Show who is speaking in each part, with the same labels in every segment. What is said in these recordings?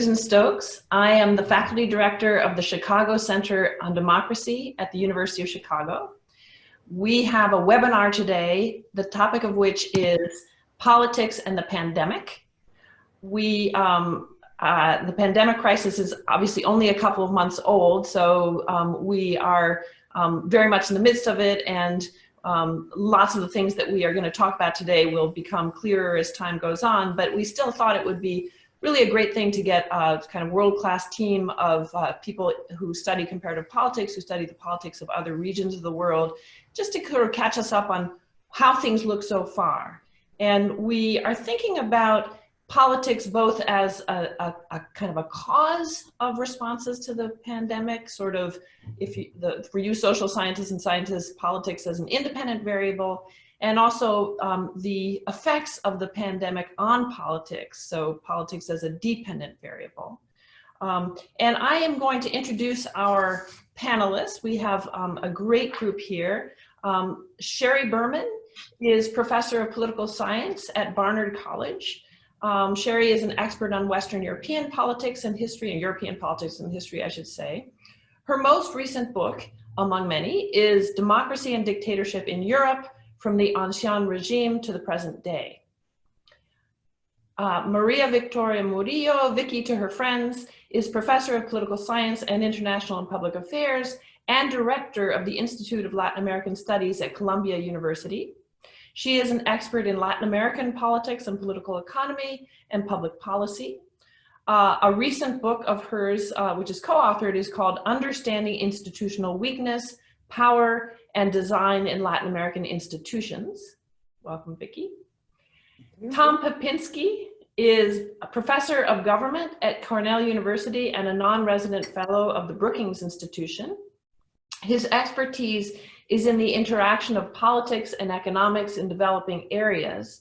Speaker 1: Susan Stokes. I am the faculty director of the Chicago Center on Democracy at the University of Chicago. We have a webinar today, the topic of which is politics and the pandemic. The pandemic crisis is obviously only a couple of months old, so we are very much in the midst of it, and lots of the things that we are going to talk about today will become clearer as time goes on, but we still thought it would be really a great thing to get a kind of world-class team of people who study comparative politics, who study the politics of other regions of the world, just to sort of catch us up on how things look so far. And we are thinking about politics both as a kind of a cause of responses to the pandemic, sort of, for you social scientists and scientists, politics as an independent variable, and also the effects of the pandemic on politics, so politics as a dependent variable. And I am going to introduce our panelists. We have a great group here. Sherry Berman is professor of political science at Barnard College. Sherry is an expert on Western European politics and history, and European politics and history, I should say. Her most recent book, among many, is Democracy and Dictatorship in Europe, from the Ancien Regime to the Present Day. Maria Victoria Murillo, Vicky to her friends, is professor of political science and international and public affairs and director of the Institute of Latin American Studies at Columbia University. She is an expert in Latin American politics and political economy and public policy. A recent book of hers, which is co-authored, is called Understanding Institutional Weakness, Power and Design in Latin American Institutions. Welcome, Vicky. Tom Popinski is a professor of government at Cornell University and a non-resident fellow of the Brookings Institution. His expertise is in the interaction of politics and economics in developing areas,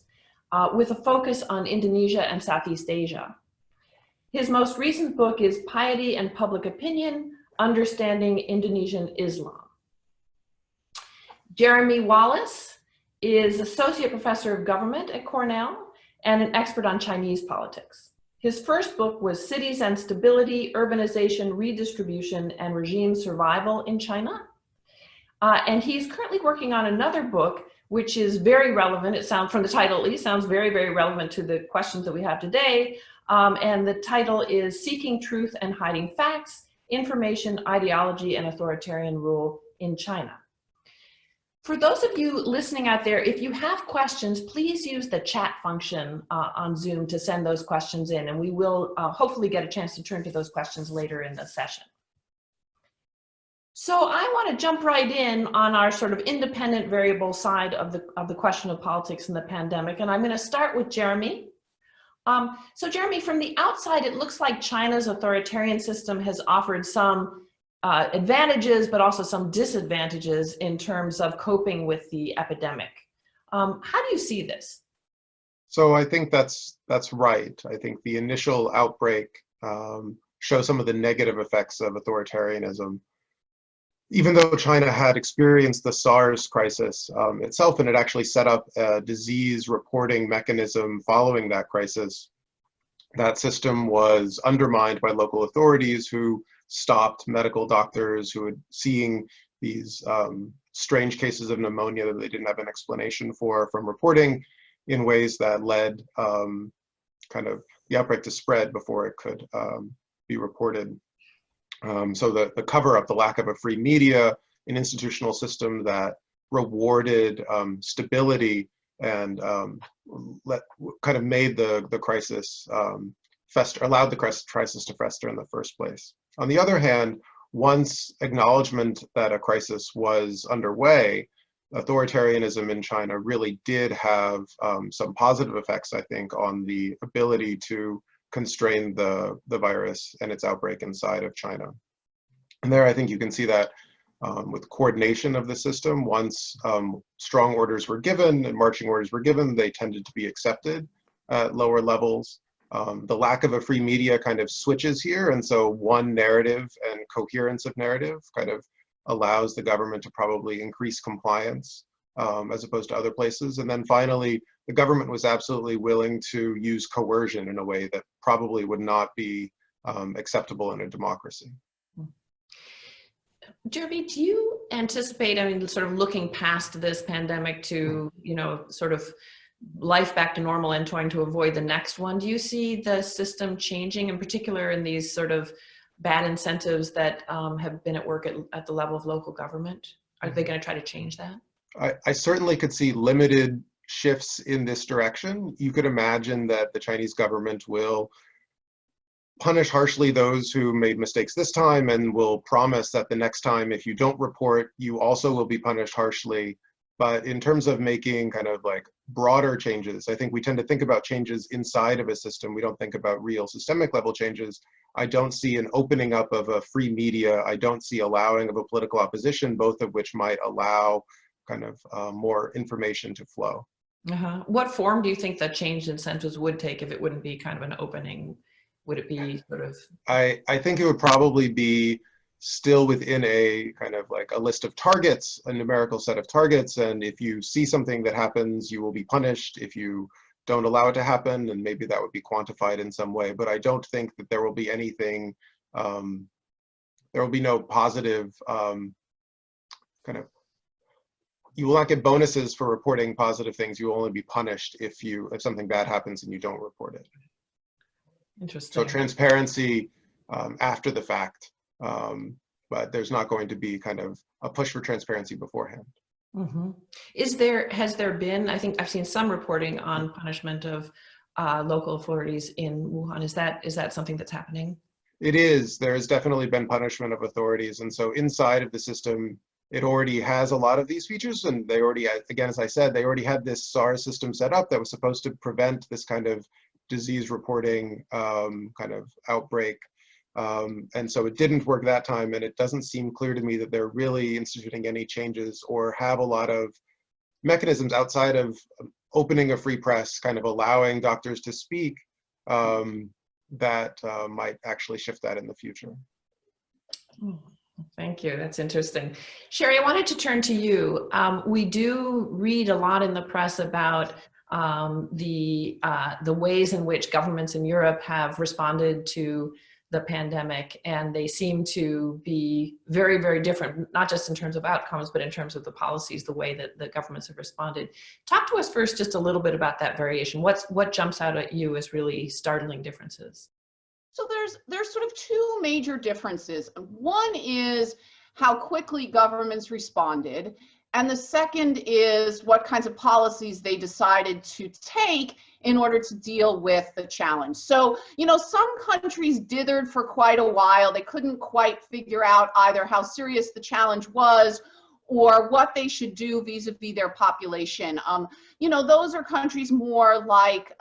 Speaker 1: with a focus on Indonesia and Southeast Asia. His most recent book is Piety and Public Opinion, Understanding Indonesian Islam. Jeremy Wallace is associate professor of government at Cornell and an expert on Chinese politics. His first book was Cities and Stability, Urbanization, Redistribution, and Regime Survival in China. And he's currently working on another book, which is very relevant. It sounds, from the title at least, sounds very, very relevant to the questions that we have today. And the title is Seeking Truth and Hiding Facts, Information, Ideology, and Authoritarian Rule in China. For those of you listening out there, if you have questions, please use the chat function on Zoom to send those questions in, and we will hopefully get a chance to turn to those questions later in the session. So I want to jump right in on our sort of independent variable side of the question of politics and the pandemic, and I'm going to start with Jeremy. So Jeremy, from the outside, it looks like China's authoritarian system has offered some advantages, but also some disadvantages in terms of coping with the epidemic. How do you see this?
Speaker 2: So I think that's right. I think the initial outbreak shows some of the negative effects of authoritarianism. Even though China had experienced the SARS crisis itself, and it actually set up a disease reporting mechanism following that crisis, that system was undermined by local authorities who stopped medical doctors who were seeing these strange cases of pneumonia that they didn't have an explanation for from reporting, in ways that led kind of the outbreak to spread before it could be reported. So the cover-up, the lack of a free media, an institutional system that rewarded stability and kind of made the crisis fester, allowed the crisis to fester in the first place. On the other hand, once acknowledgement that a crisis was underway, authoritarianism in China really did have some positive effects, I think, on the ability to constrain the virus and its outbreak inside of China. And there I think you can see that with coordination of the system. Once strong orders were given and marching orders were given, they tended to be accepted at lower levels. The lack of a free media kind of switches here, and so one narrative and coherence of narrative kind of allows the government to probably increase compliance as opposed to other places. And then finally, the government was absolutely willing to use coercion in a way that probably would not be acceptable in a democracy.
Speaker 1: Jeremy, do you anticipate, I mean, sort of looking past this pandemic to, you know, sort of life back to normal and trying to avoid the next one, do you see the system changing, in particular in these sort of bad incentives that have been at work at the level of local government? Are they going to try to change that?
Speaker 2: I certainly could see limited shifts in this direction. You could imagine that the Chinese government will punish harshly those who made mistakes this time and will promise that the next time, if you don't report, you also will be punished harshly. But in terms of making kind of like broader changes, I think we tend to think about changes inside of a system. We don't think about real systemic level changes. I don't see an opening up of a free media. I don't see allowing of a political opposition, both of which might allow kind of more information to flow.
Speaker 1: What form do you think that changed incentives would take if it wouldn't be kind of an opening? Would it be sort of?
Speaker 2: I think it would probably be still within a kind of like a list of targets, a numerical set of targets. And if you see something that happens, you will be punished. If you don't allow it to happen, and maybe that would be quantified in some way. But I don't think that there will be anything, there will be no positive kind of, you will not get bonuses for reporting positive things. You will only be punished if something bad happens and you don't report it.
Speaker 1: Interesting.
Speaker 2: So transparency after the fact, but there's not going to be kind of a push for transparency beforehand.
Speaker 1: Has there been, I think I've seen some reporting on punishment of local authorities in Wuhan. Is that something that's happening?
Speaker 2: It is. There has definitely been punishment of authorities. And so inside of the system, it already has a lot of these features. And they already, again, as I said, they already had this SARS system set up that was supposed to prevent this kind of disease reporting kind of outbreak. And so it didn't work that time, and it doesn't seem clear to me that they're really instituting any changes or have a lot of mechanisms outside of opening a free press, kind of allowing doctors to speak, that might actually shift that in the future.
Speaker 1: Thank you. That's interesting. Sherry, I wanted to turn to you. We do read a lot in the press about the ways in which governments in Europe have responded to the pandemic, and they seem to be very, very different, not just in terms of outcomes, but in terms of the policies, the way that the governments have responded. Talk to us first just a little bit about that variation. What jumps out at you as really startling differences?
Speaker 3: So there's sort of two major differences. One is how quickly governments responded, and the second is what kinds of policies they decided to take in order to deal with the challenge. So, you know, some countries dithered for quite a while. They couldn't quite figure out either how serious the challenge was or what they should do vis-a-vis their population. You know, those are countries more like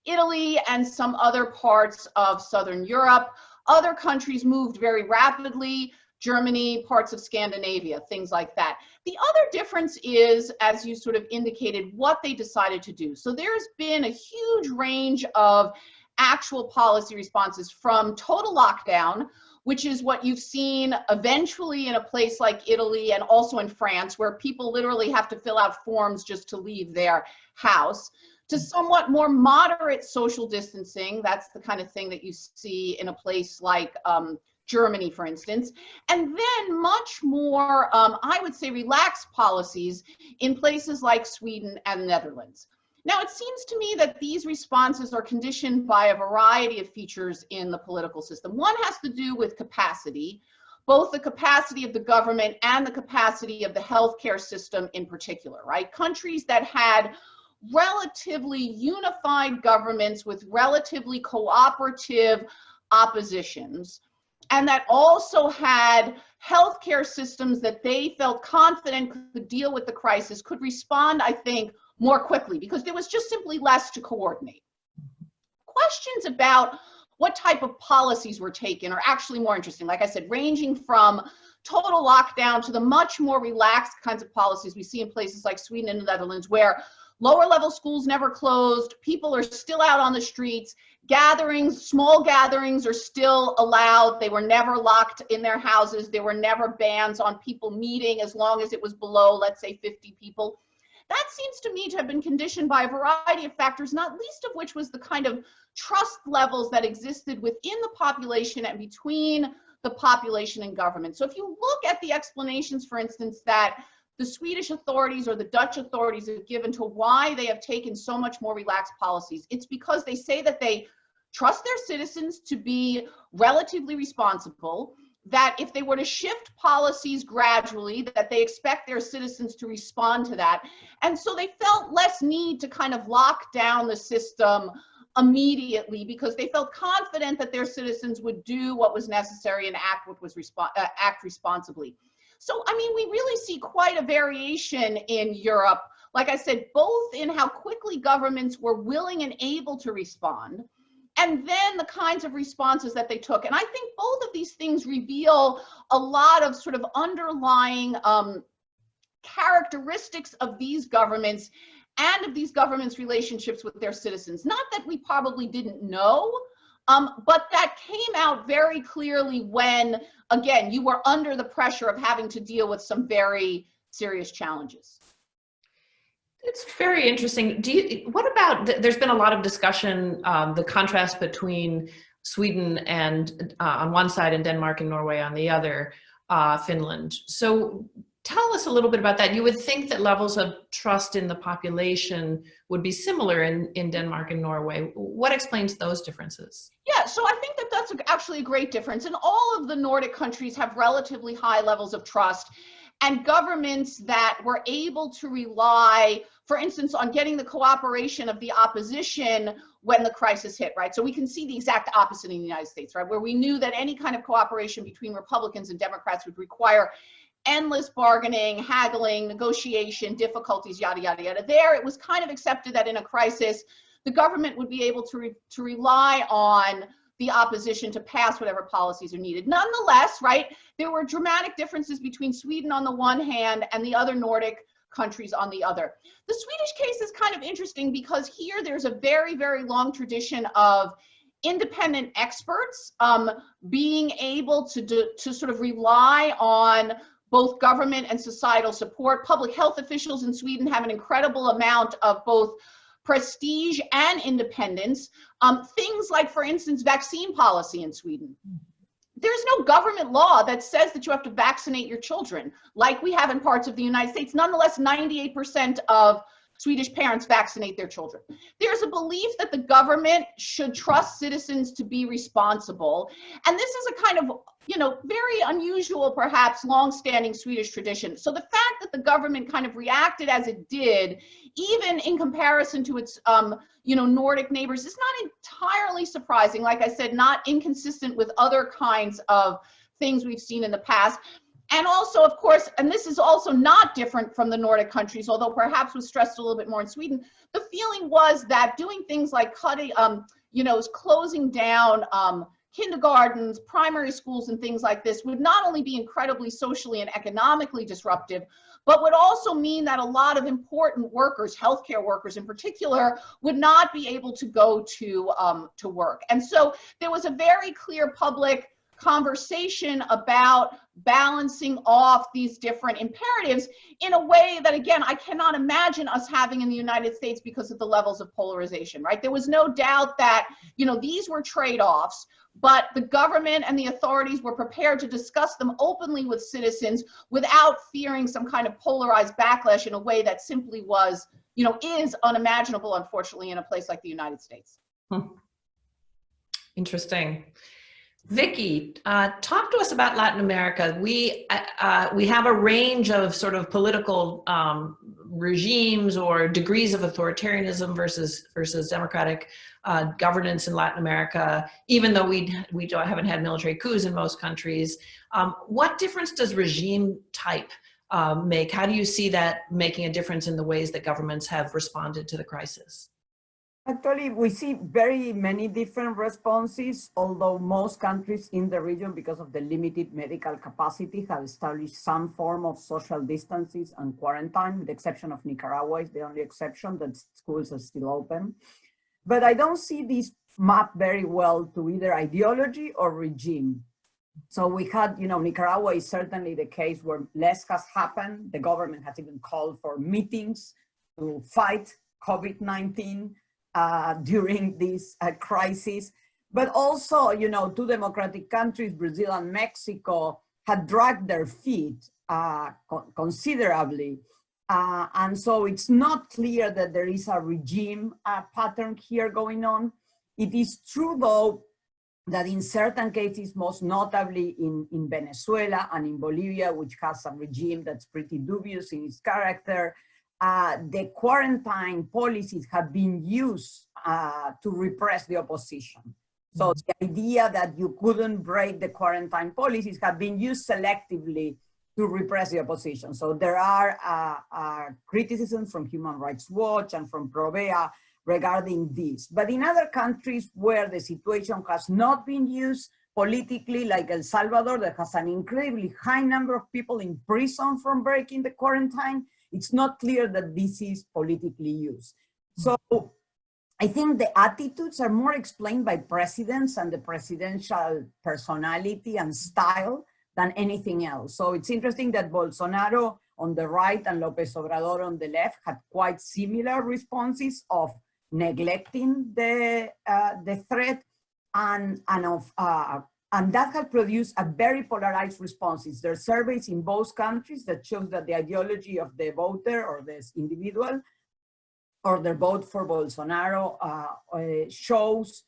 Speaker 3: Italy and some other parts of Southern Europe. Other countries moved very rapidly. Germany, parts of Scandinavia, things like that. The other difference is, as you sort of indicated, what they decided to do. So there's been a huge range of actual policy responses, from total lockdown, which is what you've seen eventually in a place like Italy and also in France, where people literally have to fill out forms just to leave their house, to somewhat more moderate social distancing. That's the kind of thing that you see in a place like Germany, for instance, and then much more, I would say, relaxed policies in places like Sweden and the Netherlands. Now, it seems to me that these responses are conditioned by a variety of features in the political system. One has to do with capacity, both the capacity of the government and the capacity of the healthcare system in particular, right? Countries that had relatively unified governments with relatively cooperative oppositions, and that also had healthcare systems that they felt confident could deal with the crisis, could respond, I think, more quickly, because there was just simply less to coordinate. Questions about what type of policies were taken are actually more interesting. Like I said, ranging from total lockdown to the much more relaxed kinds of policies we see in places like Sweden and the Netherlands, where lower level schools never closed, people are still out on the streets, gatherings, small gatherings are still allowed. They were never locked in their houses. There were never bans on people meeting as long as it was below, let's say, 50 people. That seems to me to have been conditioned by a variety of factors, not least of which was the kind of trust levels that existed within the population and between the population and government. So if you look at the explanations, for instance, that the Swedish authorities or the Dutch authorities have given to why they have taken so much more relaxed policies, it's because they say that they trust their citizens to be relatively responsible, that if they were to shift policies gradually, that they expect their citizens to respond to that. And so they felt less need to kind of lock down the system immediately because they felt confident that their citizens would do what was necessary and act what was act responsibly. So, I mean, we really see quite a variation in Europe, like I said, both in how quickly governments were willing and able to respond, and then the kinds of responses that they took. And I think both of these things reveal a lot of sort of underlying characteristics of these governments and of these governments' relationships with their citizens. Not that we probably didn't know, but that came out very clearly when, again, you were under the pressure of having to deal with some very serious challenges.
Speaker 1: It's very interesting. What about, there's been a lot of discussion, the contrast between Sweden and on one side and Denmark and Norway on the other, Finland. So tell us a little bit about that. You would think that levels of trust in the population would be similar in Denmark and Norway. What explains those differences?
Speaker 3: Yeah, so I think that that's actually a great difference. And all of the Nordic countries have relatively high levels of trust, and governments that were able to rely, for instance, on getting the cooperation of the opposition when the crisis hit, right? So we can see the exact opposite in the United States, right? Where we knew that any kind of cooperation between Republicans and Democrats would require endless bargaining, haggling, negotiation, difficulties, yada, yada, yada. There, it was kind of accepted that in a crisis, the government would be able to rely on the opposition to pass whatever policies are needed. Nonetheless, right, there were dramatic differences between Sweden on the one hand and the other Nordic countries on the other. The Swedish case is kind of interesting because here there's a very, very long tradition of independent experts being able to sort of rely on both government and societal support. Public health officials in Sweden have an incredible amount of both prestige and independence. Things like, for instance, vaccine policy in Sweden. There's no government law that says that you have to vaccinate your children like we have in parts of the United States. Nonetheless, 98% of Swedish parents vaccinate their children. There's a belief that the government should trust citizens to be responsible. And this is a kind of, you know, very unusual, perhaps long-standing Swedish tradition. So the fact that the government kind of reacted as it did, even in comparison to its, you know, Nordic neighbors, is not entirely surprising. Like I said, not inconsistent with other kinds of things we've seen in the past. And also, of course, and this is also not different from the Nordic countries, although perhaps was stressed a little bit more in Sweden, the feeling was that doing things like cutting, you know, closing down kindergartens, primary schools, and things like this would not only be incredibly socially and economically disruptive, but would also mean that a lot of important workers, healthcare workers in particular, would not be able to go to work. And so there was a very clear public conversation about balancing off these different imperatives in a way that, again, I cannot imagine us having in the United States because of the levels of polarization, right? There was no doubt that, you know, these were trade-offs, but the government and the authorities were prepared to discuss them openly with citizens without fearing some kind of polarized backlash in a way that simply was, you know, is unimaginable, unfortunately, in a place like the United States.
Speaker 1: Interesting. Vicky, talk to us about Latin America. We have a range of sort of political regimes or degrees of authoritarianism versus democratic governance in Latin America, even though we haven't had military coups in most countries. What difference does regime type make? How do you see that making a difference in the ways that governments have responded to the crisis?
Speaker 4: Actually, we see very many different responses, although most countries in the region, because of the limited medical capacity, have established some form of social distances and quarantine, with the exception of Nicaragua is the only exception, that schools are still open. But I don't see this map very well to either ideology or regime. So we had, you know, Nicaragua is certainly the case where less has happened. The government has even called for meetings to fight COVID-19 during this crisis. But also, you know, two democratic countries, Brazil and Mexico, had dragged their feet considerably. And so it's not clear that there is a regime pattern here going on. It is true, though, that in certain cases, most notably in Venezuela and in Bolivia, which has a regime that's pretty dubious in its character, the quarantine policies have been used to repress the opposition. So the idea that you couldn't break the quarantine policies have been used selectively to repress the opposition. So there are criticisms from Human Rights Watch and from Provea regarding this. But in other countries where the situation has not been used politically, like El Salvador, that has an incredibly high number of people in prison from breaking the quarantine, it's not clear that this is politically used. So I think the attitudes are more explained by presidents and the presidential personality and style than anything else. So it's interesting that Bolsonaro on the right and López Obrador on the left had quite similar responses of neglecting the threat and that has produced a very polarized responses. There are surveys in both countries that shows that the ideology of the voter or this individual or their vote for Bolsonaro shows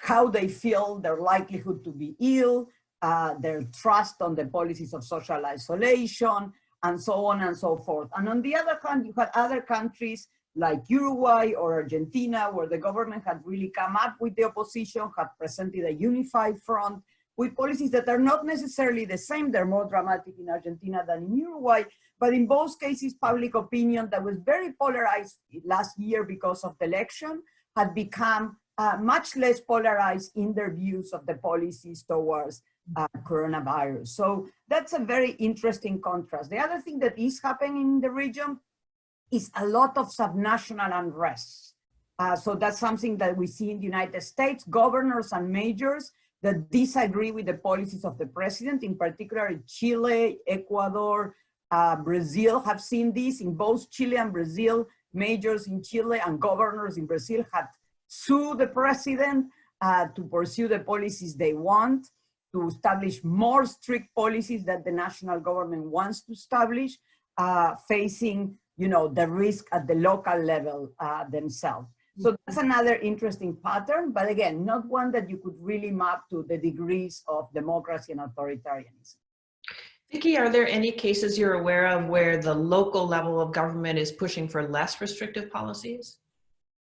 Speaker 4: how they feel, their likelihood to be ill, their trust on the policies of social isolation, and so on and so forth. And on the other hand, you had other countries like Uruguay or Argentina, where the government had really come up with the opposition, had presented a unified front with policies that are not necessarily the same. They're more dramatic in Argentina than in Uruguay, but in both cases, public opinion that was very polarized last year because of the election had become much less polarized in their views of the policies towards coronavirus. So that's a very interesting contrast. The other thing that is happening in the region is a lot of subnational unrest. So that's something that we see in the United States, governors and mayors that disagree with the policies of the president, in particular Chile, Ecuador, Brazil have seen this. In both Chile and Brazil, mayors in Chile and governors in Brazil had sued the president to pursue the policies they want, to establish more strict policies that the national government wants to establish, facing, you know, the risk at the local level themselves. So that's another interesting pattern, but again, not one that you could really map to the degrees of democracy and authoritarianism.
Speaker 1: Vicky, are there any cases you're aware of where the local level of government is pushing for less restrictive policies?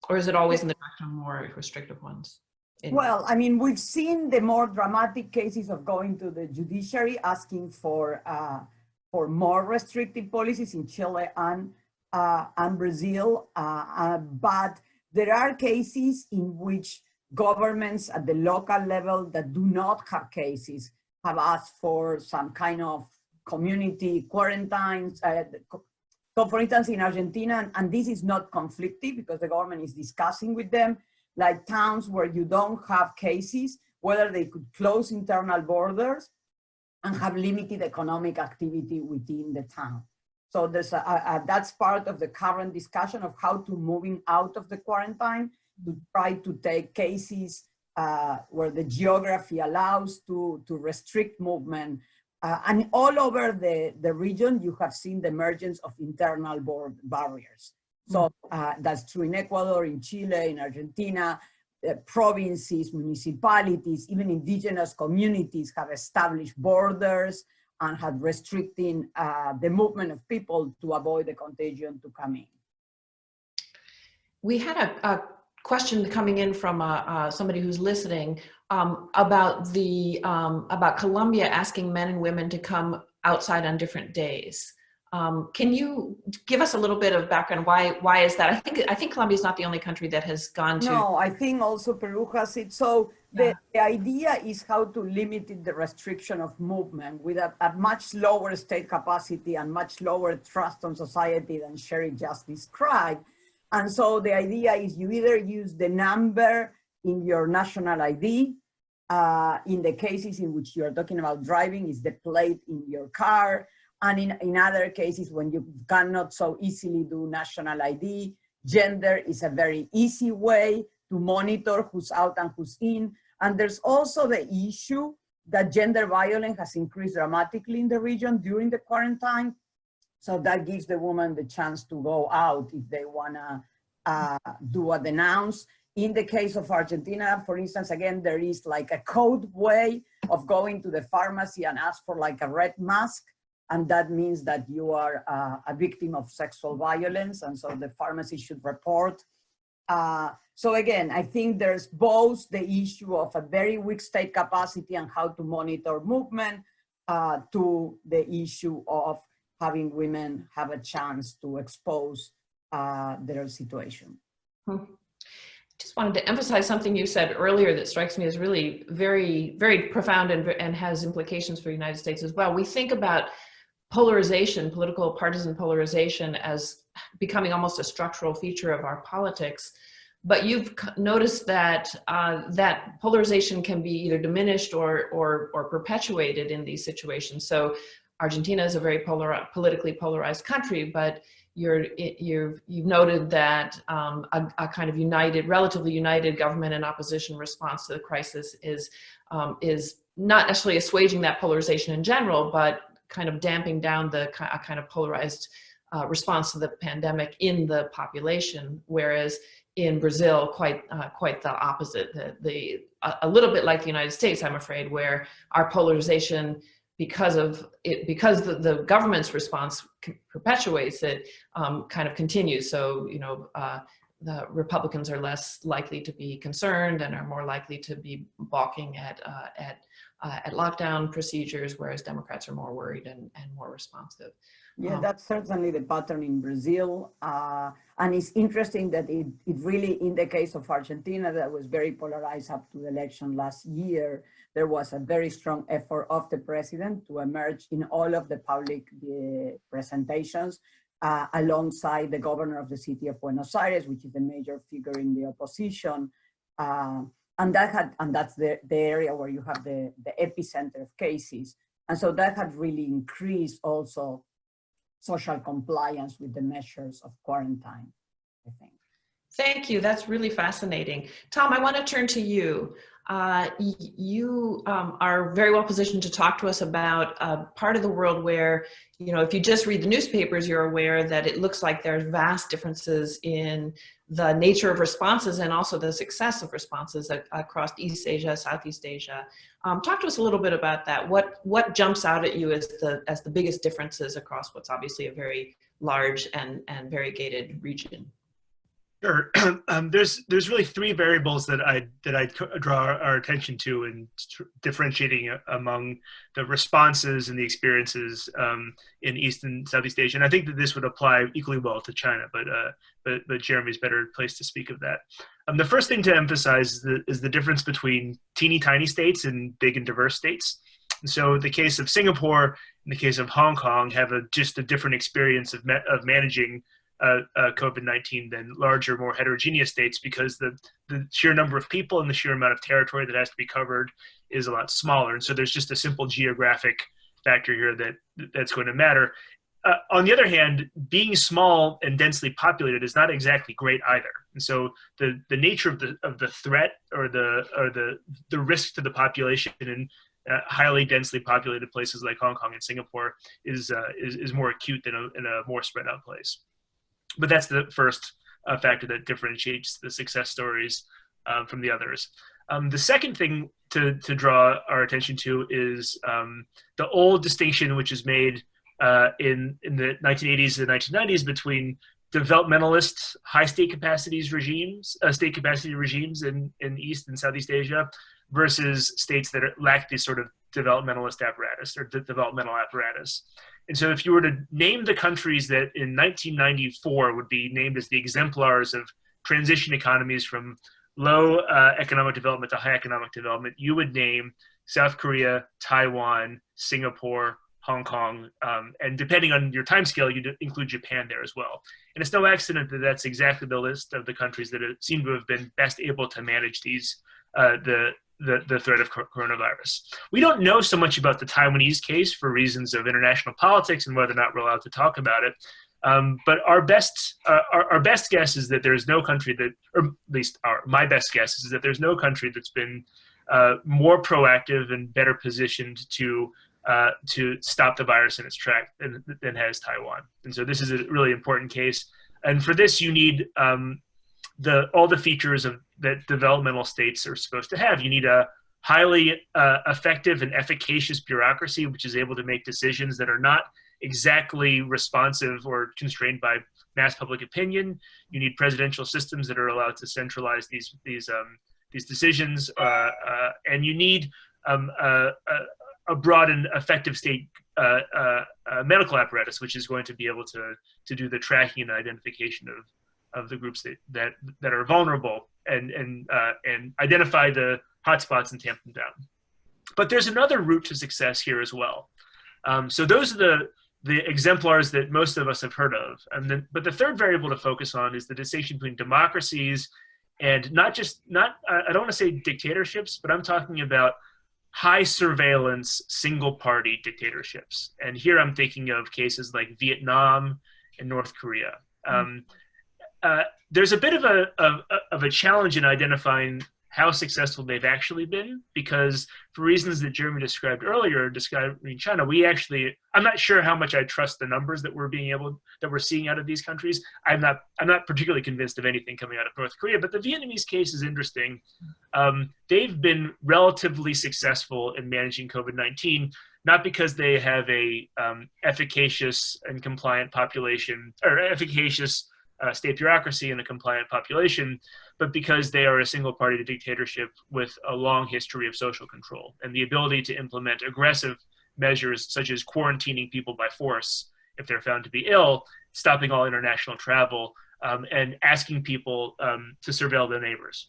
Speaker 1: Or is it always in the direction of more restrictive ones?
Speaker 4: Well, I mean, we've seen the more dramatic cases of going to the judiciary, asking for more restrictive policies in Chile and Brazil, but there are cases in which governments at the local level that do not have cases have asked for some kind of community quarantines. So for instance, in Argentina, and this is not conflictive because the government is discussing with them, like towns where you don't have cases, whether they could close internal borders and have limited economic activity within the town. So there's that's part of the current discussion of how to moving out of the quarantine to try to take cases where the geography allows to restrict movement. And all over the region, you have seen the emergence of internal barriers. So that's true in Ecuador, in Chile, in Argentina, provinces, municipalities, even indigenous communities have established borders and had restricting the movement of people to avoid the contagion to come in.
Speaker 1: We had a question coming in from somebody who's listening about Colombia asking men and women to come outside on different days. Can you give us a little bit of background? Why is that? I think Colombia is not the only country that has gone to.
Speaker 4: No, I think also Peru has it. So the idea is how to limit the restriction of movement with a much lower state capacity and much lower trust on society than Sherry just described. And so the idea is you either use the number in your national ID, in the cases in which you are talking about driving, is the plate in your car, And in other cases, when you cannot so easily do national ID, gender is a very easy way to monitor who's out and who's in. And there's also the issue that gender violence has increased dramatically in the region during the quarantine. So that gives the woman the chance to go out if they wanna do a denounce. In the case of Argentina, for instance, again, there is like a code way of going to the pharmacy and ask for like a red mask. And that means that you are a victim of sexual violence. And so the pharmacy should report. So again, I think there's both the issue of a very weak state capacity and how to monitor movement to the issue of having women have a chance to expose their situation.
Speaker 1: Just wanted to emphasize something you said earlier that strikes me as really very, very profound and has implications for the United States as well. We think about polarization, political partisan polarization, as becoming almost a structural feature of our politics. But you've noticed that that polarization can be either diminished or perpetuated in these situations. So Argentina is a very politically polarized country, but you've noted that a kind of united, relatively united government and opposition response to the crisis is not necessarily assuaging that polarization in general, but kind of damping down a kind of polarized response to the pandemic in the population, whereas in Brazil, quite the opposite. A little bit like the United States, I'm afraid, where our polarization, because the government's response perpetuates it, kind of continues. So the Republicans are less likely to be concerned and are more likely to be balking at lockdown procedures, whereas Democrats are more worried and more responsive.
Speaker 4: Yeah, that's certainly the pattern in Brazil. And it's interesting that it really, in the case of Argentina, that was very polarized up to the election last year, there was a very strong effort of the president to emerge in all of the public presentations alongside the governor of the city of Buenos Aires, which is the major figure in the opposition. And that's the area where you have the epicenter of cases. And so that had really increased also social compliance with the measures of quarantine, I think.
Speaker 1: Thank you. That's really fascinating. Tom, I want to turn to you. You are very well positioned to talk to us about a part of the world where, if you just read the newspapers, you're aware that it looks like there's vast differences in the nature of responses and also the success of responses across East Asia, Southeast Asia. Talk to us a little bit about that. What jumps out at you as the biggest differences across what's obviously a very large and variegated region?
Speaker 5: Sure. There's really three variables that I draw our attention to in differentiating among the responses and the experiences in East and Southeast Asia. And I think that this would apply equally well to China, but Jeremy's better placed to speak of that. The first thing to emphasize is the difference between teeny tiny states and big and diverse states. And so the case of Singapore and the case of Hong Kong have just a different experience of managing COVID-19 than larger, more heterogeneous states, because the sheer number of people and the sheer amount of territory that has to be covered is a lot smaller. And so there's just a simple geographic factor here that's going to matter. On the other hand, being small and densely populated is not exactly great either. And so the nature of the threat or the risk to the population in highly densely populated places like Hong Kong and Singapore is more acute than in a more spread out place. But that's the first factor that differentiates the success stories from the others. The second thing to draw our attention to is the old distinction which is made in the 1980s and 1990s between developmentalist high state capacity regimes in East and Southeast Asia versus states that lack this sort of developmentalist apparatus or developmental apparatus. And so if you were to name the countries that in 1994 would be named as the exemplars of transition economies from low economic development to high economic development, you would name South Korea, Taiwan, Singapore, Hong Kong, and depending on your time scale, you'd include Japan there as well. And it's no accident that that's exactly the list of the countries that seem to have been best able to manage these the threat of coronavirus. We don't know so much about the Taiwanese case for reasons of international politics and whether or not we're allowed to talk about it. But our best guess is that there's no country that, or at least my best guess is that there's no country that's been more proactive and better positioned to stop the virus in its track than has Taiwan. And so this is a really important case. And for this, you need all the features that developmental states are supposed to have. You need a highly effective and efficacious bureaucracy, which is able to make decisions that are not exactly responsive or constrained by mass public opinion. You need presidential systems that are allowed to centralize these decisions, and you need a broad and effective state medical apparatus, which is going to be able to do the tracking and identification of the groups that are vulnerable and identify the hotspots and tamp them down. But there's another route to success here as well. So those are the exemplars that most of us have heard of. But the third variable to focus on is the distinction between democracies and I don't want to say dictatorships, but I'm talking about high surveillance single party dictatorships. And here I'm thinking of cases like Vietnam and North Korea. There's a bit of a challenge in identifying how successful they've actually been, because for reasons that Jeremy described earlier, describing China, I'm not sure how much I trust the numbers that we're seeing out of these countries. I'm not particularly convinced of anything coming out of North Korea, but the Vietnamese case is interesting. They've been relatively successful in managing COVID-19, not because they have a efficacious and compliant population, or efficacious state bureaucracy and a compliant population, but because they are a single-party dictatorship with a long history of social control and the ability to implement aggressive measures such as quarantining people by force if they're found to be ill, stopping all international travel, and asking people to surveil their neighbors.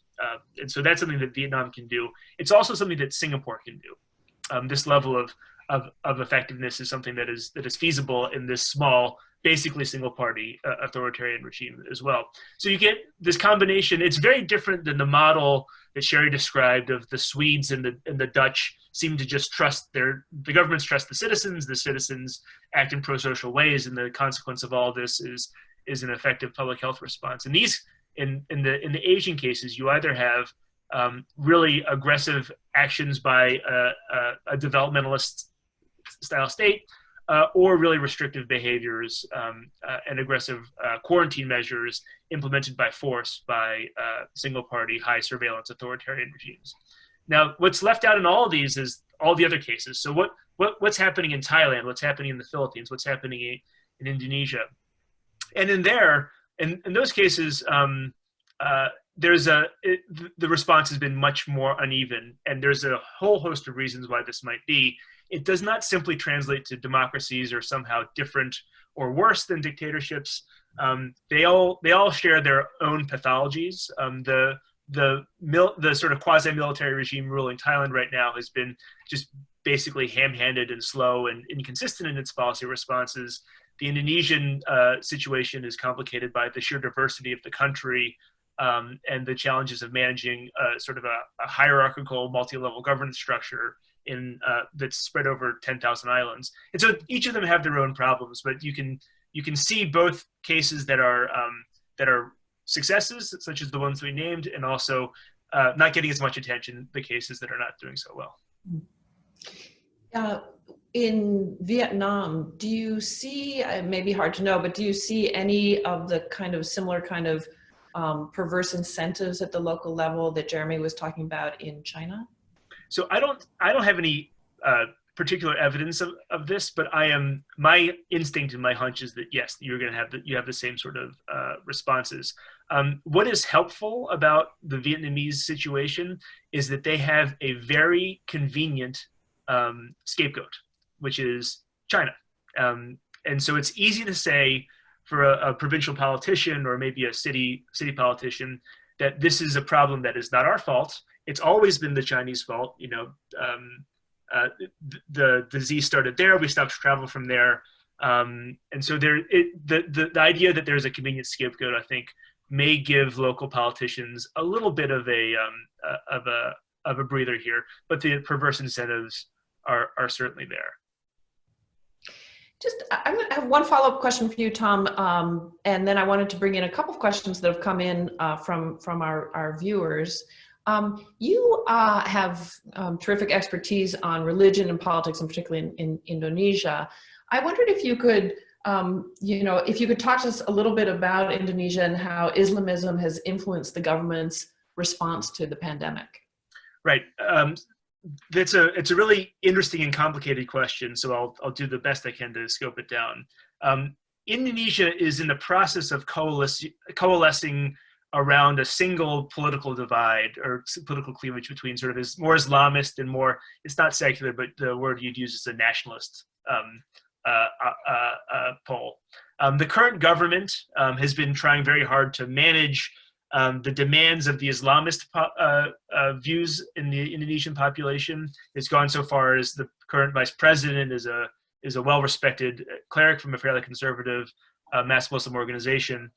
Speaker 5: And so that's something that Vietnam can do. It's also something that Singapore can do. This level of effectiveness is something that is feasible in this small, basically single-party authoritarian regime as well. So you get this combination. It's very different than the model that Sherry described of the Swedes and the Dutch seem to just the governments trust the citizens act in pro-social ways, and the consequence of all this is an effective public health response. And in the Asian cases, you either have really aggressive actions by a developmentalist style state, or really restrictive behaviors and aggressive quarantine measures implemented by force by single-party, high surveillance authoritarian regimes. Now, what's left out in all of these is all the other cases. So what's happening in Thailand? What's happening in the Philippines? What's happening in Indonesia? And in those cases, the response has been much more uneven, and there's a whole host of reasons why this might be. It does not simply translate to democracies or somehow different or worse than dictatorships. They all share their own pathologies. The sort of quasi-military regime ruling Thailand right now has been just basically ham-handed and slow and inconsistent in its policy responses. The Indonesian situation is complicated by the sheer diversity of the country and the challenges of managing sort of a hierarchical multi-level governance structure that's spread over 10,000 islands. And so each of them have their own problems, but you can see both cases that are successes, such as the ones we named, and also not getting as much attention, the cases that are not doing so well.
Speaker 1: In Vietnam, do you see, it may be hard to know, but do you see any of the kind of similar kind of perverse incentives at the local level that Jeremy was talking about in China?
Speaker 5: So I don't have any particular evidence of this, but my instinct and my hunch is that yes, you have the same sort of responses. What is helpful about the Vietnamese situation is that they have a very convenient scapegoat, which is China. And so it's easy to say for a provincial politician or maybe a city politician that this is a problem that is not our fault. It's always been the Chinese fault. The disease started there. We stopped travel from there, and so the idea that there's a convenient scapegoat, I think, may give local politicians a little bit of of a breather here, but the perverse incentives are certainly there.
Speaker 1: I'm going to have one follow-up question for you, Tom, and then I wanted to bring in a couple of questions that have come in from our viewers. You have terrific expertise on religion and politics, and particularly in Indonesia. I wondered if you could, if you could talk to us a little bit about Indonesia and how Islamism has influenced the government's response to the pandemic.
Speaker 5: Right. It's a really interesting and complicated question, so I'll do the best I can to scope it down. Indonesia is in the process of coalescing around a single political divide or political cleavage between sort of more Islamist and more, it's not secular, but the word you'd use is a nationalist pole. The current government has been trying very hard to manage the demands of the Islamist views in the Indonesian population. It's gone so far as the current vice president is a well-respected cleric from a fairly conservative mass Muslim organization.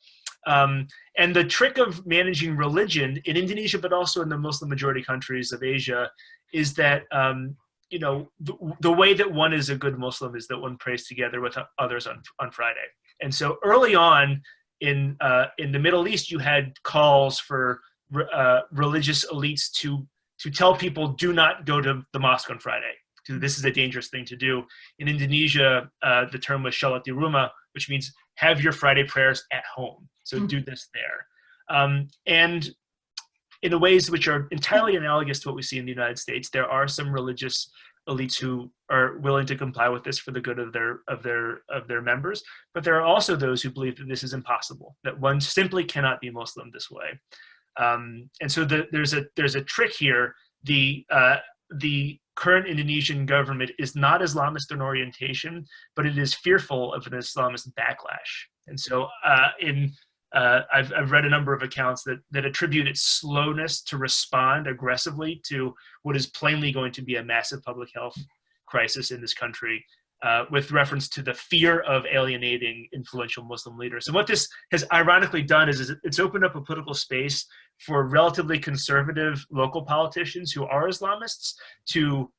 Speaker 5: And the trick of managing religion in Indonesia, but also in the Muslim majority countries of Asia, is that the way that one is a good Muslim is that one prays together with others on Friday. And so early on, in the Middle East, you had calls for religious elites to tell people, do not go to the mosque on Friday. This is a dangerous thing to do. In Indonesia, the term was shalat di rumah, which means have your Friday prayers at home. So do this there. And in the ways which are entirely analogous to what we see in the United States, there are some religious elites who are willing to comply with this for the good of their members, but there are also those who believe that this is impossible, that one simply cannot be Muslim this way. And so there's a trick here. The current Indonesian government is not Islamist in orientation, but it is fearful of an Islamist backlash. And so I've read a number of accounts that attribute its slowness to respond aggressively to what is plainly going to be a massive public health crisis in this country, with reference to the fear of alienating influential Muslim leaders. And what this has ironically done is it's opened up a political space for relatively conservative local politicians who are Islamists to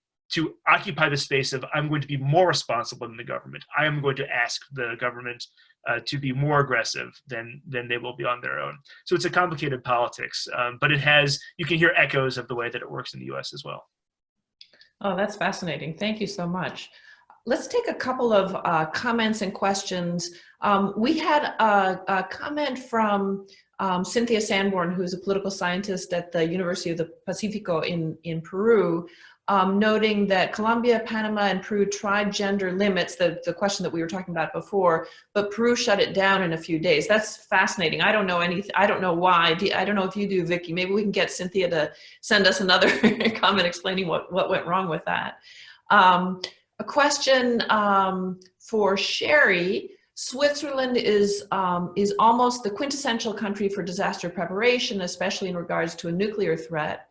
Speaker 5: occupy the space of, I'm going to be more responsible than the government. I am going to ask the government to be more aggressive than they will be on their own. So it's a complicated politics, but you can hear echoes of the way that it works in the US as well.
Speaker 1: Oh, that's fascinating. Thank you so much. Let's take a couple of comments and questions. We had a comment from Cynthia Sanborn, who's a political scientist at the University of the Pacifico in Peru, noting that Colombia, Panama, and Peru tried gender limits, the question that we were talking about before, but Peru shut it down in a few days. That's fascinating. I don't know anything. I don't know why. I don't know if you do, Vicky. Maybe we can get Cynthia to send us another comment explaining what went wrong with that. A question for Sherry. Switzerland is almost the quintessential country for disaster preparation, especially in regards to a nuclear threat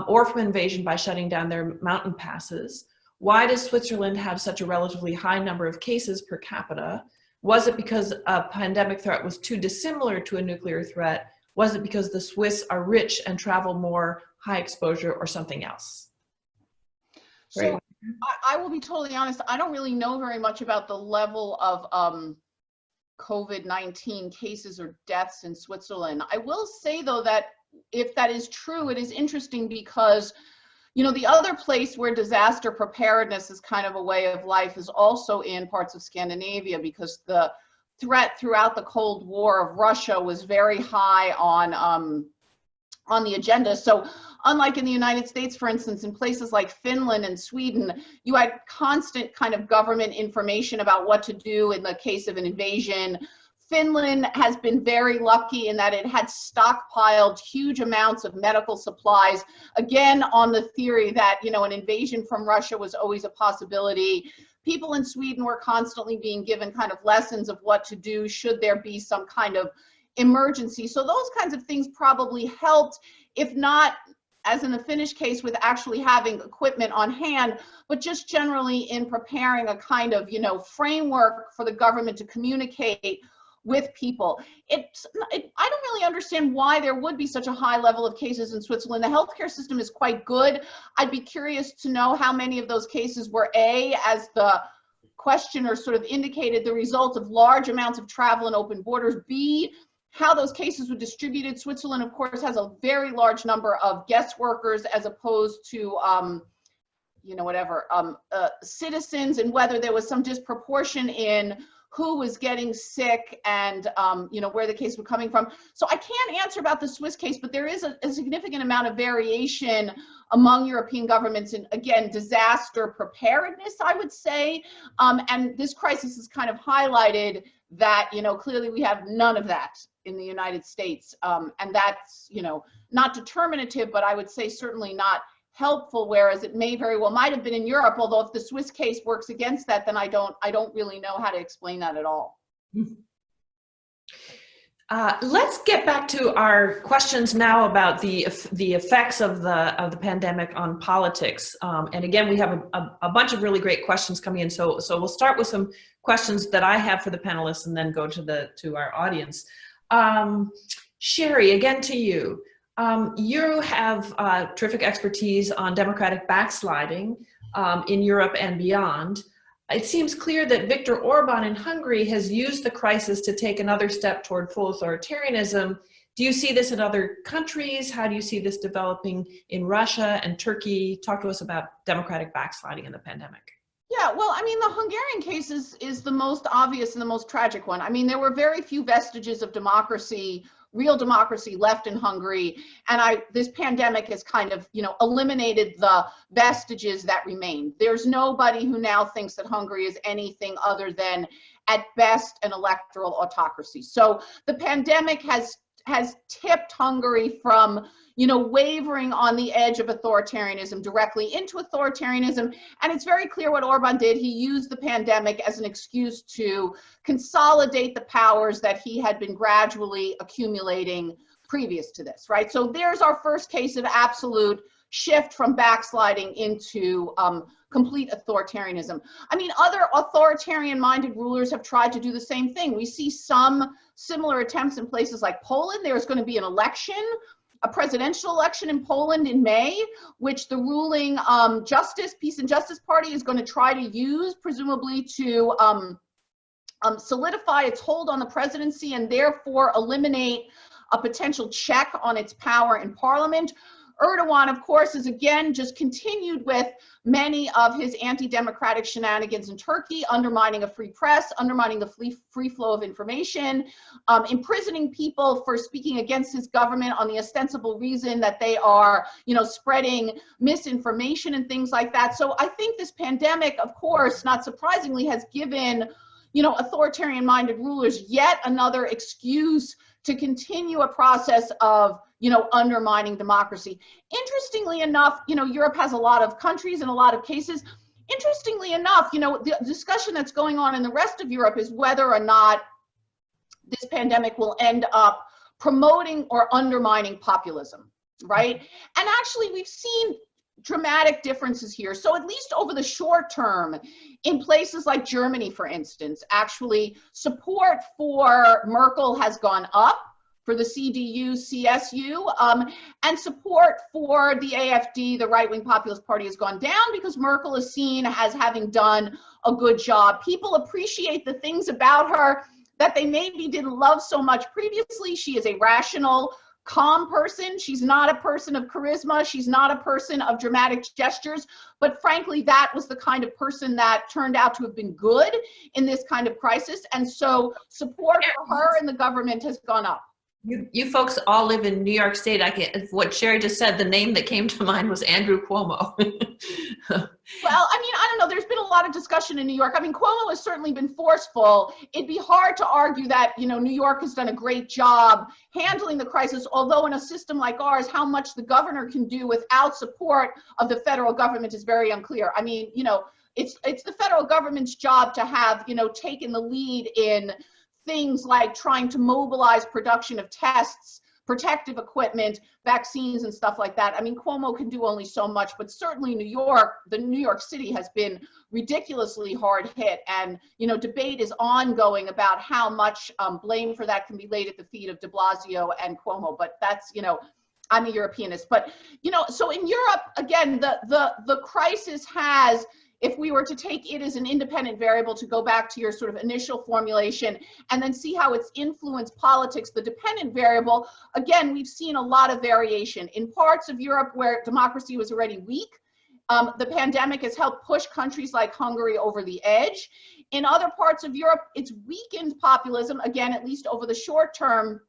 Speaker 1: or from invasion by shutting down their mountain passes. Why does Switzerland have such a relatively high number of cases per capita? Was it because a pandemic threat was too dissimilar to a nuclear threat? Was it because the Swiss are rich and travel more, high exposure, or something else?
Speaker 3: So I will be totally honest, I don't really know very much about the level of COVID-19 cases or deaths in Switzerland. I will say, though, that if that is true, it is interesting because, the other place where disaster preparedness is kind of a way of life is also in parts of Scandinavia, because the threat throughout the Cold War of Russia was very high on the agenda. So unlike in the United States, for instance, in places like Finland and Sweden, you had constant kind of government information about what to do in the case of an invasion. Finland has been very lucky in that it had stockpiled huge amounts of medical supplies, again, on the theory that, an invasion from Russia was always a possibility. People in Sweden were constantly being given kind of lessons of what to do should there be some kind of emergency. So those kinds of things probably helped, if not, as in the Finnish case, with actually having equipment on hand, but just generally in preparing a kind of, framework for the government to communicate with people. I don't really understand why there would be such a high level of cases in Switzerland. The healthcare system is quite good. I'd be curious to know how many of those cases were, A, as the questioner sort of indicated, the result of large amounts of travel and open borders, B, how those cases were distributed. Switzerland, of course, has a very large number of guest workers as opposed to, citizens, and whether there was some disproportion in who was getting sick and, where the cases were coming from. So I can't answer about the Swiss case, but there is a significant amount of variation among European governments in, again, disaster preparedness, I would say. And this crisis has kind of highlighted that, clearly we have none of that in the United States. And that's, not determinative, but I would say certainly not helpful, whereas it may very well might have been in Europe, although if the Swiss case works against that, then I don't really know how to explain that at all.
Speaker 1: Let's get back to our questions now about the effects of the pandemic on politics. And again, we have a bunch of really great questions coming in. So we'll start with some questions that I have for the panelists and then go to our audience. Sherry, again to you. You have terrific expertise on democratic backsliding in Europe and beyond. It seems clear that Viktor Orban in Hungary has used the crisis to take another step toward full authoritarianism. Do you see this in other countries? How do you see this developing in Russia and Turkey? Talk to us about democratic backsliding in the pandemic.
Speaker 3: Yeah, well, I mean, the Hungarian case is the most obvious and the most tragic one. I mean, there were very few vestiges of democracy, real democracy left in Hungary. And this pandemic has kind of, eliminated the vestiges that remain. There's nobody who now thinks that Hungary is anything other than, at best, an electoral autocracy. So the pandemic has tipped Hungary from, wavering on the edge of authoritarianism directly into authoritarianism. And it's very clear what Orban did. He used the pandemic as an excuse to consolidate the powers that he had been gradually accumulating previous to this, right? So there's our first case of absolute shift from backsliding into complete authoritarianism. I mean, other authoritarian-minded rulers have tried to do the same thing. We see some similar attempts in places like Poland. There's going to be an election, a presidential election in Poland in May, which the ruling Peace and Justice Party is going to try to use, presumably to solidify its hold on the presidency and therefore eliminate a potential check on its power in parliament. Erdogan, of course, is again just continued with many of his anti-democratic shenanigans in Turkey, undermining a free press, undermining the free flow of information, imprisoning people for speaking against his government on the ostensible reason that they are, spreading misinformation and things like that. So I think this pandemic, of course, not surprisingly, has given, authoritarian-minded rulers yet another excuse to continue a process of, undermining democracy. Interestingly enough, Europe has a lot of countries and a lot of cases. Interestingly enough, the discussion that's going on in the rest of Europe is whether or not this pandemic will end up promoting or undermining populism, right? And actually, we've seen dramatic differences here. So at least over the short term, in places like Germany, for instance, actually support for Merkel has gone up, for the CDU, CSU, and support for the AfD, the right-wing populist party, has gone down because Merkel is seen as having done a good job. People appreciate the things about her that they maybe didn't love so much previously. She is a rational, calm person. She's not a person of charisma. She's not a person of dramatic gestures. But frankly, that was the kind of person that turned out to have been good in this kind of crisis. And so support for her and the government has gone up.
Speaker 1: You folks all live in New York State. What Sherry just said, the name that came to mind was Andrew Cuomo.
Speaker 3: Well, I mean, I don't know. There's been a lot of discussion in New York. I mean, Cuomo has certainly been forceful. It'd be hard to argue that, New York has done a great job handling the crisis, although in a system like ours, how much the governor can do without support of the federal government is very unclear. I mean, it's the federal government's job to have, taken the lead in things like trying to mobilize production of tests protective equipment, vaccines and stuff like that. I mean, Cuomo can do only so much, but certainly New York, the New York City has been ridiculously hard hit. And, you know, debate is ongoing about how much blame for that can be laid at the feet of de Blasio and Cuomo. But that's, you know, I'm a Europeanist. But, you know, so in Europe, again, the crisis has, if we were to take it as an independent variable, to go back to your sort of initial formulation and then see how it's influenced politics, the dependent variable, again, we've seen a lot of variation. In parts of Europe where democracy was already weak, the pandemic has helped push countries like Hungary over the edge. In other parts of Europe, it's weakened populism, again, at least over the short term.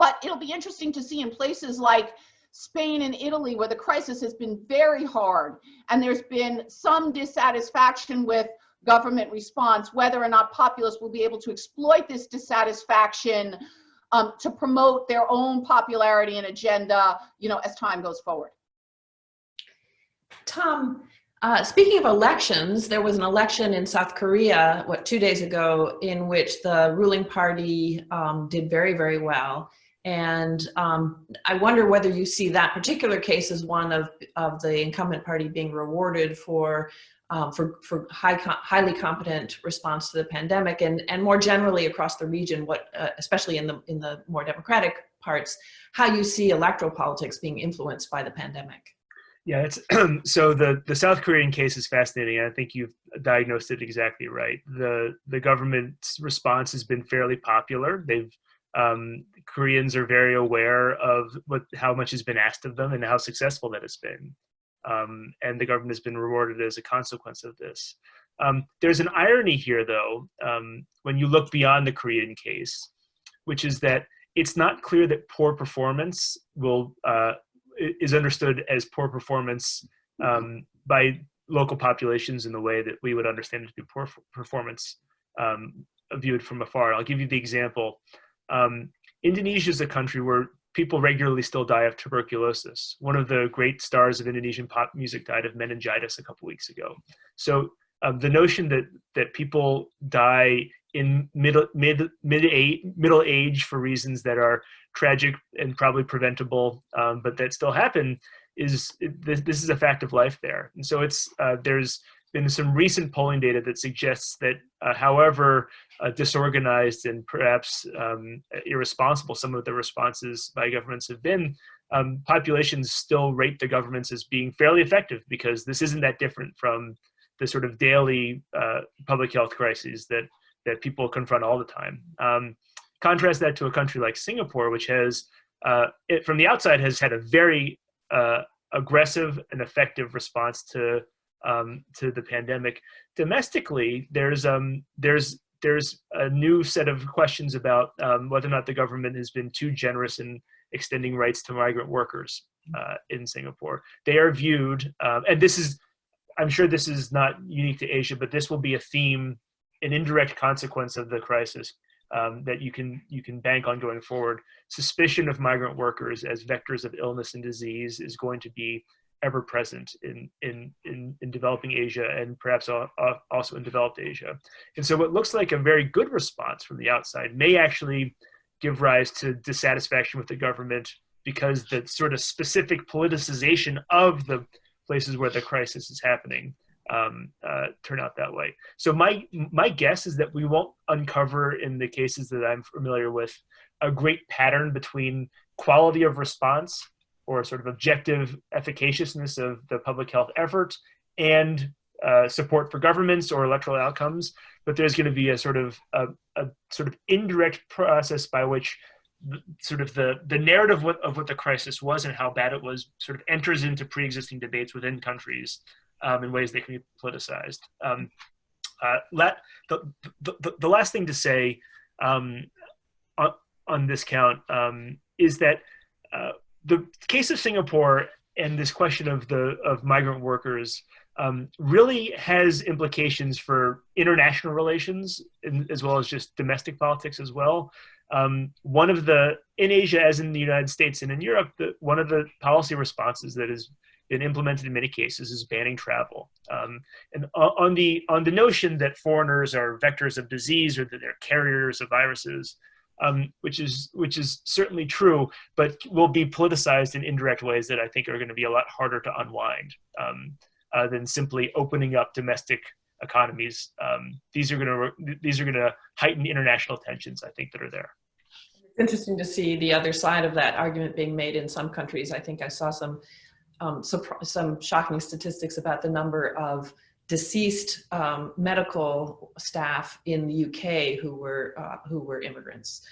Speaker 3: But it'll be interesting to see in places like Spain and Italy, where the crisis has been very hard, and there's been some dissatisfaction with government response, whether or not populists will be able to exploit this dissatisfaction to promote their own popularity and agenda, you know, as time goes forward.
Speaker 1: Tom, speaking of elections, there was an election in South Korea, 2 days ago, in which the ruling party did very, very well. And I wonder whether you see that particular case as one of the incumbent party being rewarded for highly competent response to the pandemic, and more generally across the region, especially in the more democratic parts, how you see electoral politics being influenced by the pandemic.
Speaker 5: Yeah, it's so the South Korean case is fascinating. I think you've diagnosed it exactly right. The government's response has been fairly popular. Koreans are very aware of how much has been asked of them and how successful that has been. And the government has been rewarded as a consequence of this. There's an irony here, though, when you look beyond the Korean case, which is that it's not clear that poor performance is understood as poor performance by local populations in the way that we would understand it to be poor performance viewed from afar. I'll give you the example. Indonesia is a country where people regularly still die of tuberculosis. One of the great stars of Indonesian pop music died of meningitis a couple weeks ago. So the notion that people die in middle age for reasons that are tragic and probably preventable, but that still happen, this is a fact of life there. And so there's been some recent polling data that suggests that however disorganized and perhaps irresponsible some of the responses by governments have been, populations still rate the governments as being fairly effective, because this isn't that different from the sort of daily public health crises that people confront all the time. Contrast that to a country like Singapore, which has, from the outside, has had a very aggressive and effective response to the pandemic. Domestically, there's a new set of questions about whether or not the government has been too generous in extending rights to migrant workers in Singapore. They are viewed, and I'm sure this is not unique to Asia, but this will be a theme, an indirect consequence of the crisis that you can bank on going forward. Suspicion of migrant workers as vectors of illness and disease is going to be ever present in developing Asia, and perhaps also in developed Asia. And so what looks like a very good response from the outside may actually give rise to dissatisfaction with the government, because the sort of specific politicization of the places where the crisis is happening turn out that way. So my guess is that we won't uncover, in the cases that I'm familiar with, a great pattern between quality of response or sort of objective efficaciousness of the public health effort and support for governments or electoral outcomes. But there's going to be a sort of indirect process by which the narrative of what the crisis was and how bad it was sort of enters into pre-existing debates within countries in ways that can be politicized. The last thing to say on this count is that the case of Singapore and this question of migrant workers really has implications for international relations, as well as just domestic politics as well. In Asia, as in the United States and in Europe, one of the policy responses that has been implemented in many cases is banning travel. And on the notion that foreigners are vectors of disease or that they're carriers of viruses, which is certainly true, but will be politicized in indirect ways that I think are going to be a lot harder to unwind than simply opening up domestic economies. These are going to heighten international tensions, I think, that are there.
Speaker 1: It's interesting to see the other side of that argument being made in some countries. I think I saw some shocking statistics about the number of deceased medical staff in the UK who were immigrants.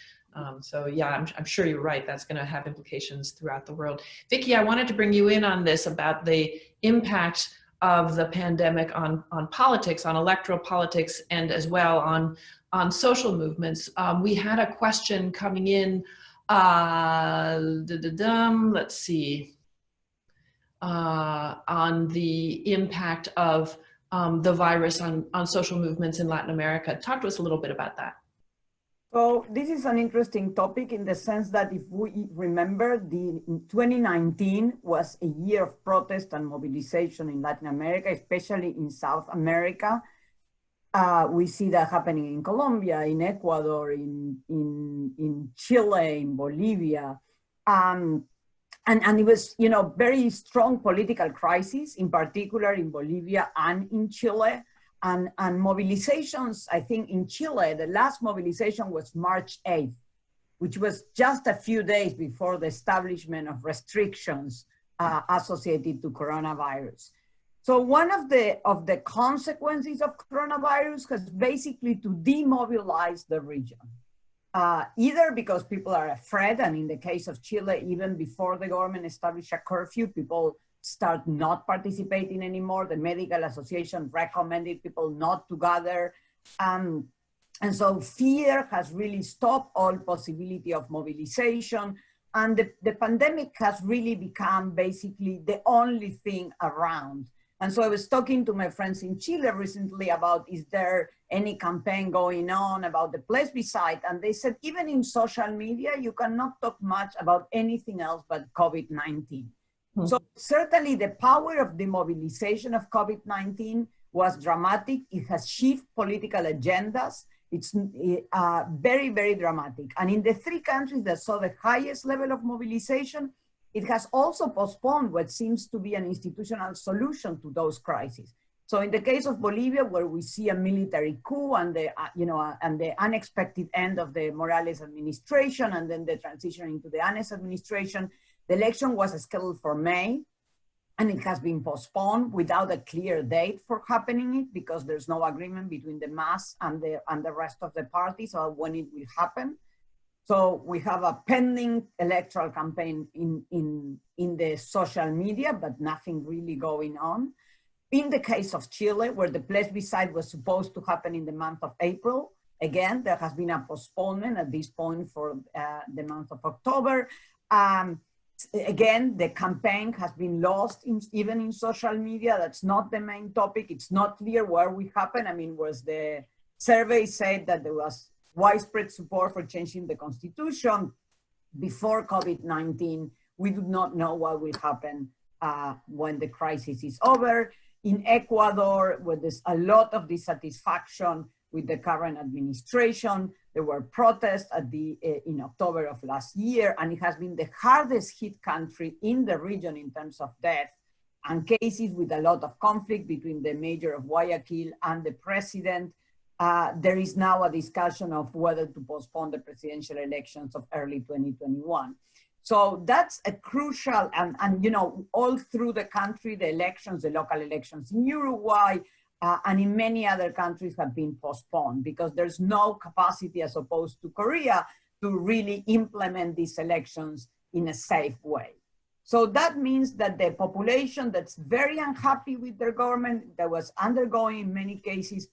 Speaker 1: So yeah, I'm sure you're right. That's going to have implications throughout the world. Vicki, I wanted to bring you in on this about the impact of the pandemic on politics, on electoral politics, and as well on social movements. We had a question coming in. Let's see. On the impact of the virus on social movements in Latin America. Talk to us a little bit about that.
Speaker 4: So this is an interesting topic in the sense that if we remember, 2019 was a year of protest and mobilization in Latin America, especially in South America. We see that happening in Colombia, in Ecuador, in Chile, in Bolivia. And it was, very strong political crisis, in particular in Bolivia and in Chile. And mobilizations, I think in Chile, the last mobilization was March 8th, which was just a few days before the establishment of restrictions associated to coronavirus. So one of the consequences of coronavirus has basically to demobilize the region. Either because people are afraid, and in the case of Chile, even before the government established a curfew, people start not participating anymore. The Medical Association recommended people not to gather. And so fear has really stopped all possibility of mobilization. And the pandemic has really become basically the only thing around. And so I was talking to my friends in Chile recently about, is there any campaign going on about the plebiscite? And they said, even in social media, you cannot talk much about anything else but COVID-19. Mm-hmm. So certainly the power of the mobilization of COVID-19 was dramatic. It has shifted political agendas. It's very, very dramatic. And in the three countries that saw the highest level of mobilization, it has also postponed what seems to be an institutional solution to those crises. So in the case of Bolivia, where we see a military coup and the unexpected end of the Morales administration and then the transition into the Áñez administration, the election was scheduled for May, and it has been postponed without a clear date for happening it, because there's no agreement between the MAS and the rest of the parties about when it will happen. So we have a pending electoral campaign in the social media, but nothing really going on. In the case of Chile, where the plebiscite was supposed to happen in the month of April, again, there has been a postponement at this point for the month of October. Again, the campaign has been lost even in social media. That's not the main topic. It's not clear where we happen. I mean, was the survey said that there was widespread support for changing the constitution before COVID-19. We do not know what will happen when the crisis is over. In Ecuador, where there's a lot of dissatisfaction with the current administration, there were protests in October of last year, and it has been the hardest hit country in the region in terms of death and cases with a lot of conflict between the mayor of Guayaquil and the president. There is now a discussion of whether to postpone the presidential elections of early 2021. So that's a crucial, and all through the country, the elections, the local elections in Uruguay and in many other countries have been postponed because there's no capacity, as opposed to Korea, to really implement these elections in a safe way. So that means that the population that's very unhappy with their government, that was undergoing in many cases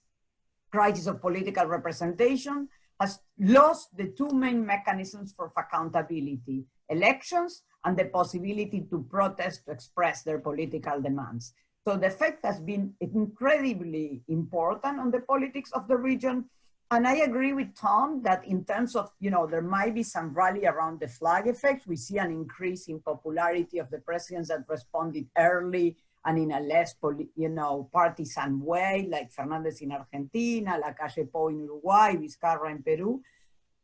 Speaker 4: crisis of political representation, has lost the two main mechanisms for accountability: elections and the possibility to protest, to express their political demands. So the effect has been incredibly important on the politics of the region. And I agree with Tom that in terms of, there might be some rally around the flag effect. We see an increase in popularity of the presidents that responded early and in a less, partisan way, like Fernández in Argentina, Lacalle Pou in Uruguay, Vizcarra in Peru.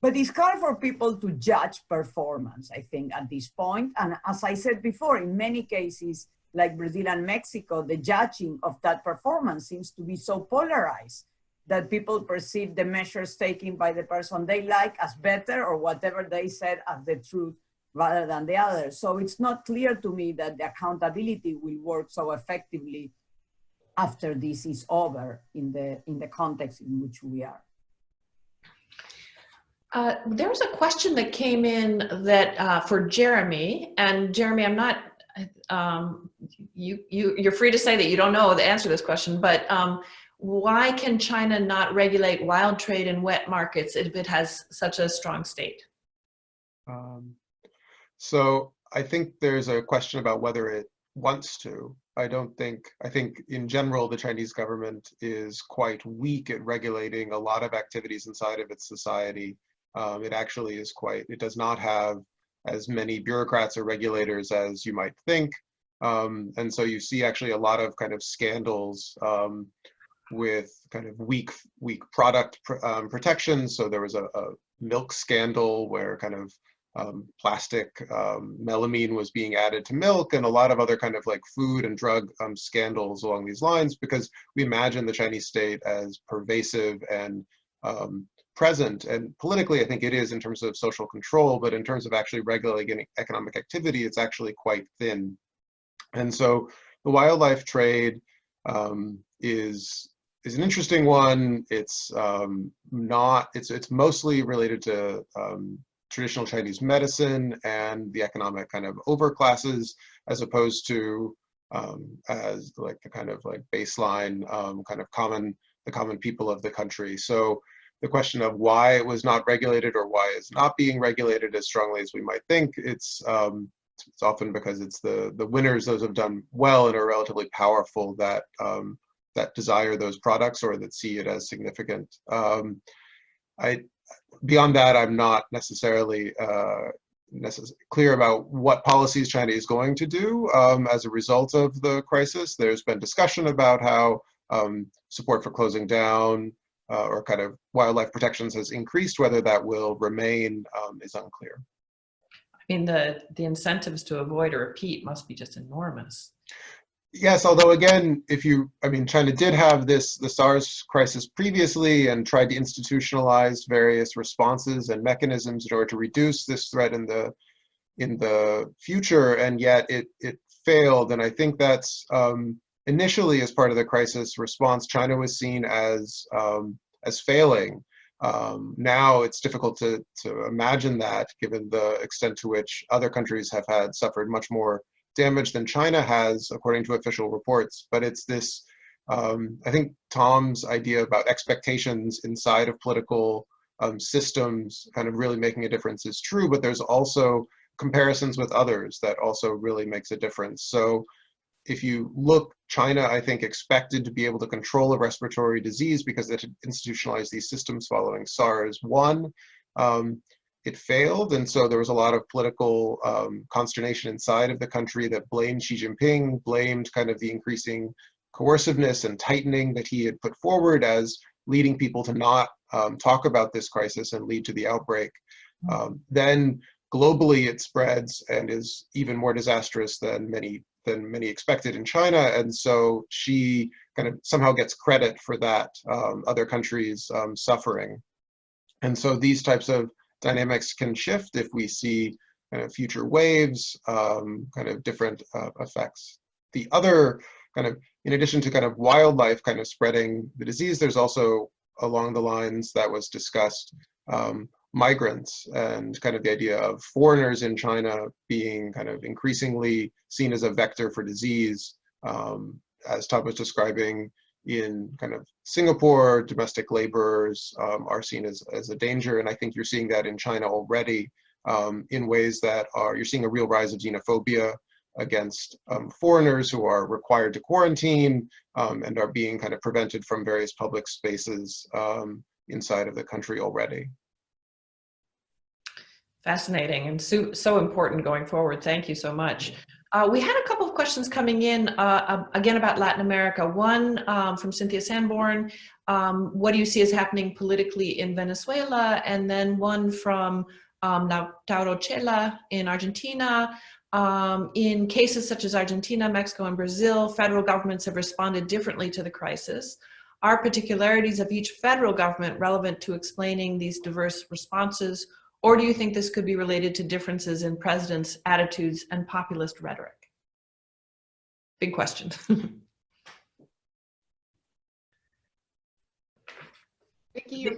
Speaker 4: But it's hard for people to judge performance, I think, at this point. And as I said before, in many cases, like Brazil and Mexico, the judging of that performance seems to be so polarized that people perceive the measures taken by the person they like as better, or whatever they said as the truth, rather than the other. So it's not clear to me that the accountability will work so effectively after this is over in the context in which we are.
Speaker 1: There was a question that came in that for Jeremy, and Jeremy, I'm not, you're free to say that you don't know the answer to this question, but why can China not regulate wild trade in wet markets if it has such a strong state?
Speaker 2: So I think there's a question about whether it wants to. I think in general, the Chinese government is quite weak at regulating a lot of activities inside of its society. It actually is it does not have as many bureaucrats or regulators as you might think. And so you see actually a lot of kind of scandals with kind of weak product protections. So there was a milk scandal where kind of plastic melamine was being added to milk, and a lot of other kind of like food and drug scandals along these lines, because we imagine the Chinese state as pervasive and present. And politically, I think it is in terms of social control, but in terms of actually regulating economic activity, it's actually quite thin. And so the wildlife trade is an interesting one. It's it's mostly related to traditional Chinese medicine and the economic kind of overclasses, as opposed to as like the kind of like baseline kind of the common people of the country. So the question of why it was not regulated or why it's not being regulated as strongly as we might think, it's often because it's the winners, those who have done well and are relatively powerful, that that desire those products or that see it as significant. Beyond that, I'm not necessarily clear about what policies China is going to do as a result of the crisis. There's been discussion about how support for closing down or kind of wildlife protections has increased. Whether that will remain is unclear.
Speaker 1: I mean, the incentives to avoid a repeat must be just enormous.
Speaker 2: Yes, although again, China did have the SARS crisis previously and tried to institutionalize various responses and mechanisms in order to reduce this threat in the future, and yet it failed. And I think that's initially, as part of the crisis response, China was seen as failing. Now it's difficult to imagine that, given the extent to which other countries have suffered much more damage than China has, according to official reports. But it's this, I think Tom's idea about expectations inside of political systems kind of really making a difference is true, but there's also comparisons with others that also really makes a difference. So if you look, China, I think, expected to be able to control a respiratory disease because it had institutionalized these systems following SARS-1. It failed, and so there was a lot of political consternation inside of the country that blamed Xi Jinping, blamed kind of the increasing coerciveness and tightening that he had put forward as leading people to not talk about this crisis and lead to the outbreak. Then globally it spreads and is even more disastrous than many expected in China, and so Xi kind of somehow gets credit for that other countries' suffering. And so these types of dynamics can shift if we see kind of future waves, kind of different effects. The other kind of, in addition to kind of wildlife kind of spreading the disease, there's also, along the lines that was discussed, migrants and kind of the idea of foreigners in China being kind of increasingly seen as a vector for disease. As Tom was describing, in kind of Singapore, domestic laborers are seen as a danger, and I think you're seeing that in China already in ways that you're seeing a real rise of xenophobia against foreigners who are required to quarantine and are being kind of prevented from various public spaces inside of the country already.
Speaker 1: Fascinating and so important going forward. Thank you so much. We had a couple of questions coming in, again about Latin America. One from Cynthia Sanborn, what do you see as happening politically in Venezuela? And then one from Lautaro Chela in Argentina. In cases such as Argentina, Mexico, and Brazil, federal governments have responded differently to the crisis. Are particularities of each federal government relevant to explaining these diverse responses? Or do you think this could be related to differences in presidents' attitudes and populist rhetoric? Big question.
Speaker 3: Vicki,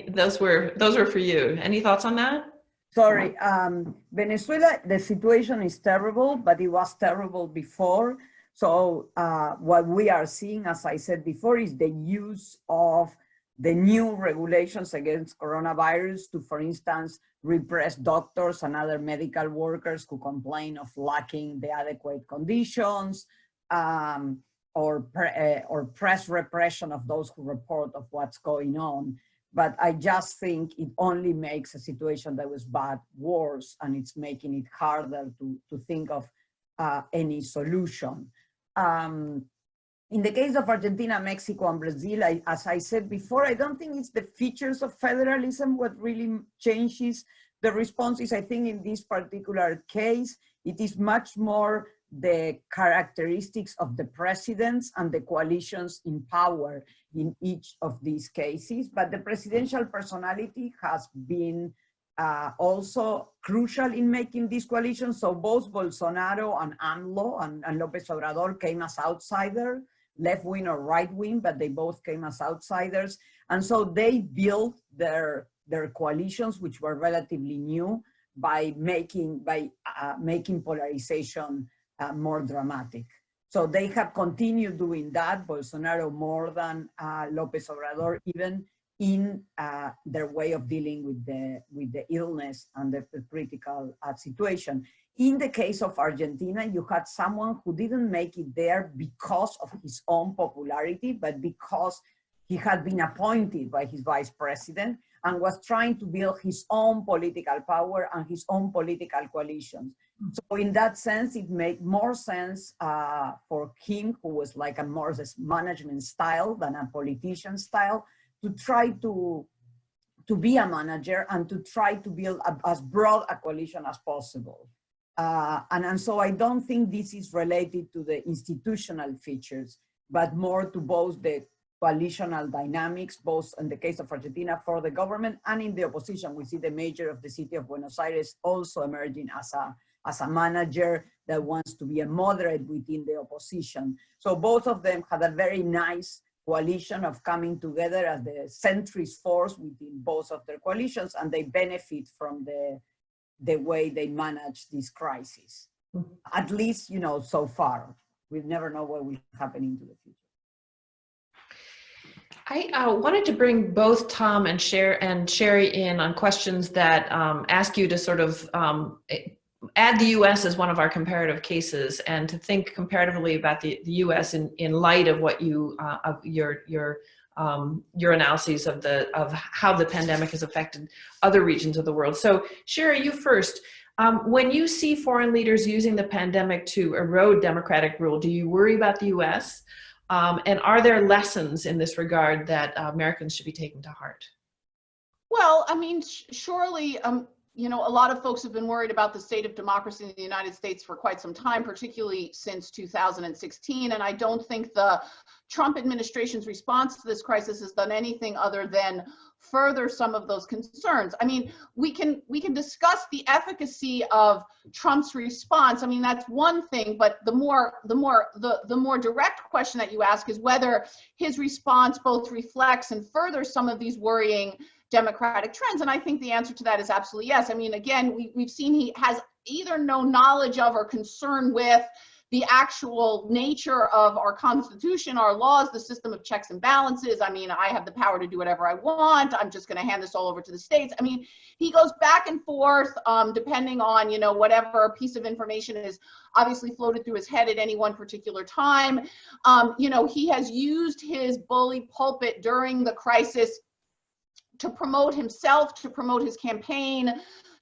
Speaker 1: Those were for you. Any thoughts on that?
Speaker 4: Sorry, Venezuela, the situation is terrible, but it was terrible before. So what we are seeing, as I said before, is the use of the new regulations against coronavirus to, for instance, repress doctors and other medical workers who complain of lacking the adequate conditions, or press repression of those who report of what's going on. But I just think it only makes a situation that was bad worse, and it's making it harder to think of any solution. In the case of Argentina, Mexico, and Brazil, as I said before, I don't think it's the features of federalism what really changes the responses. I think in this particular case, it is much more the characteristics of the presidents and the coalitions in power in each of these cases. But the presidential personality has been also crucial in making these coalitions. So both Bolsonaro and AMLO and López Obrador came as outsiders, left wing or right wing, but they both came as outsiders. And so they built their coalitions, which were relatively new, by making polarization more dramatic. So they have continued doing that, Bolsonaro more than López Obrador, even in their way of dealing with the illness and the critical situation. In the case of Argentina, you had someone who didn't make it there because of his own popularity, but because he had been appointed by his vice president and was trying to build his own political power and his own political coalitions. So in that sense, it made more sense for him, who was like a more management style than a politician style, to try to be a manager and to try to build as broad a coalition as possible. And so I don't think this is related to the institutional features, but more to both the coalitional dynamics, both in the case of Argentina for the government and in the opposition. We see the mayor of the city of Buenos Aires also emerging as a manager that wants to be a moderate within the opposition. So both of them had a very nice coalition of coming together as the centrist force within both of their coalitions, and they benefit from the way they manage this crisis. At least, so far. We never know what will happen into the future.
Speaker 1: I wanted to bring both Tom and Sherry in on questions that ask you to sort of add the U.S. as one of our comparative cases, and to think comparatively about the U.S. in light of what of your analyses of how the pandemic has affected other regions of the world. So Sherry, you first. When you see foreign leaders using the pandemic to erode democratic rule, do you worry about the U.S.? And are there lessons in this regard that Americans should be taking to heart?
Speaker 3: Well, I mean, surely, a lot of folks have been worried about the state of democracy in the United States for quite some time, particularly since 2016. And I don't think the Trump administration's response to this crisis has done anything other than further some of those concerns. I mean, we can discuss the efficacy of Trump's response. I mean, that's one thing, but the more direct question that you ask is whether his response both reflects and furthers some of these worrying democratic trends. And I think the answer to that is absolutely yes. I mean, again, we've seen he has either no knowledge of or concern with the actual nature of our Constitution, our laws, the system of checks and balances. I mean, I have the power to do whatever I want. I'm just going to hand this all over to the states. I mean, he goes back and forth depending on, whatever piece of information is obviously floated through his head at any one particular time. He has used his bully pulpit during the crisis to promote himself, to promote his campaign,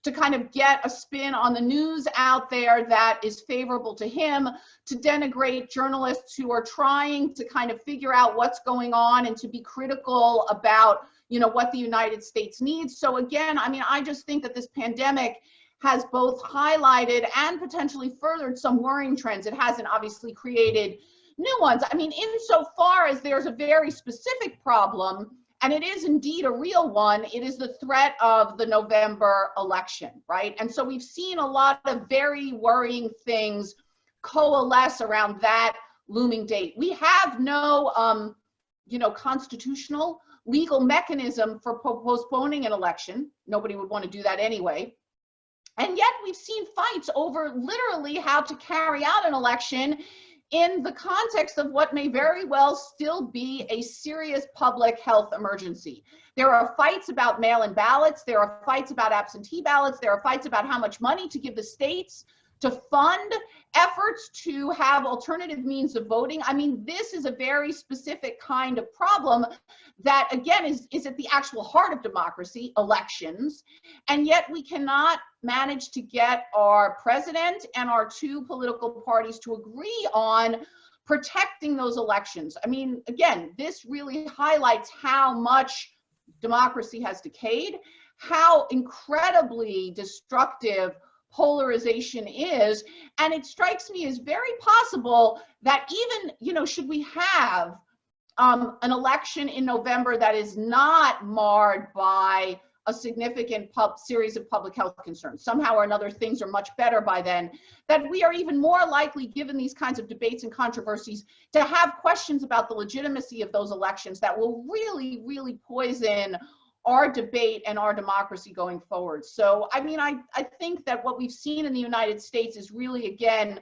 Speaker 3: to kind of get a spin on the news out there that is favorable to him, to denigrate journalists who are trying to kind of figure out what's going on and to be critical about, you know, what the United States needs. So again, I mean, I just think that this pandemic has both highlighted and potentially furthered some worrying trends. It hasn't obviously created new ones. I mean, insofar as there's a very specific problem, and it is indeed a real one, it is the threat of the November election, right? And so we've seen a lot of very worrying things coalesce around that looming date. We have no, you know, constitutional legal mechanism for postponing an election. Nobody would want to do that anyway. And yet we've seen fights over literally how to carry out an election in the context of what may very well still be a serious public health emergency. There are fights about mail-in ballots. There are fights about absentee ballots. There are fights about how much money to give the states to fund efforts to have alternative means of voting. I mean, this is a very specific kind of problem that, again, is at the actual heart of democracy, elections. And yet we cannot manage to get our president and our two political parties to agree on protecting those elections. I mean, again, this really highlights how much democracy has decayed, how incredibly destructive polarization is. And it strikes me as very possible that even, you know, should we have an election in November that is not marred by a significant series of public health concerns, somehow or another things are much better by then, that we are even more likely, given these kinds of debates and controversies, to have questions about the legitimacy of those elections that will really, really poison our debate and our democracy going forward. So, I mean, I think that what we've seen in the United States is really, again,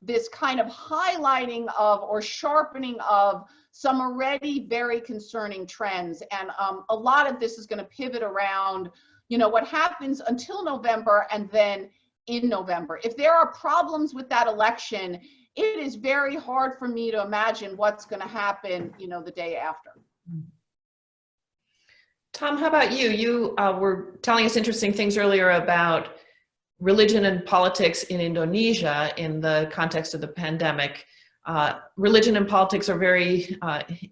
Speaker 3: this kind of highlighting of or sharpening of some already very concerning trends. And a lot of this is going to pivot around, you know, what happens until November and then in November. If there are problems with that election, it is very hard for me to imagine what's going to happen, you know, the day after.
Speaker 1: Tom, how about you? You were telling us interesting things earlier about religion and politics in Indonesia in the context of the pandemic. Religion and politics are very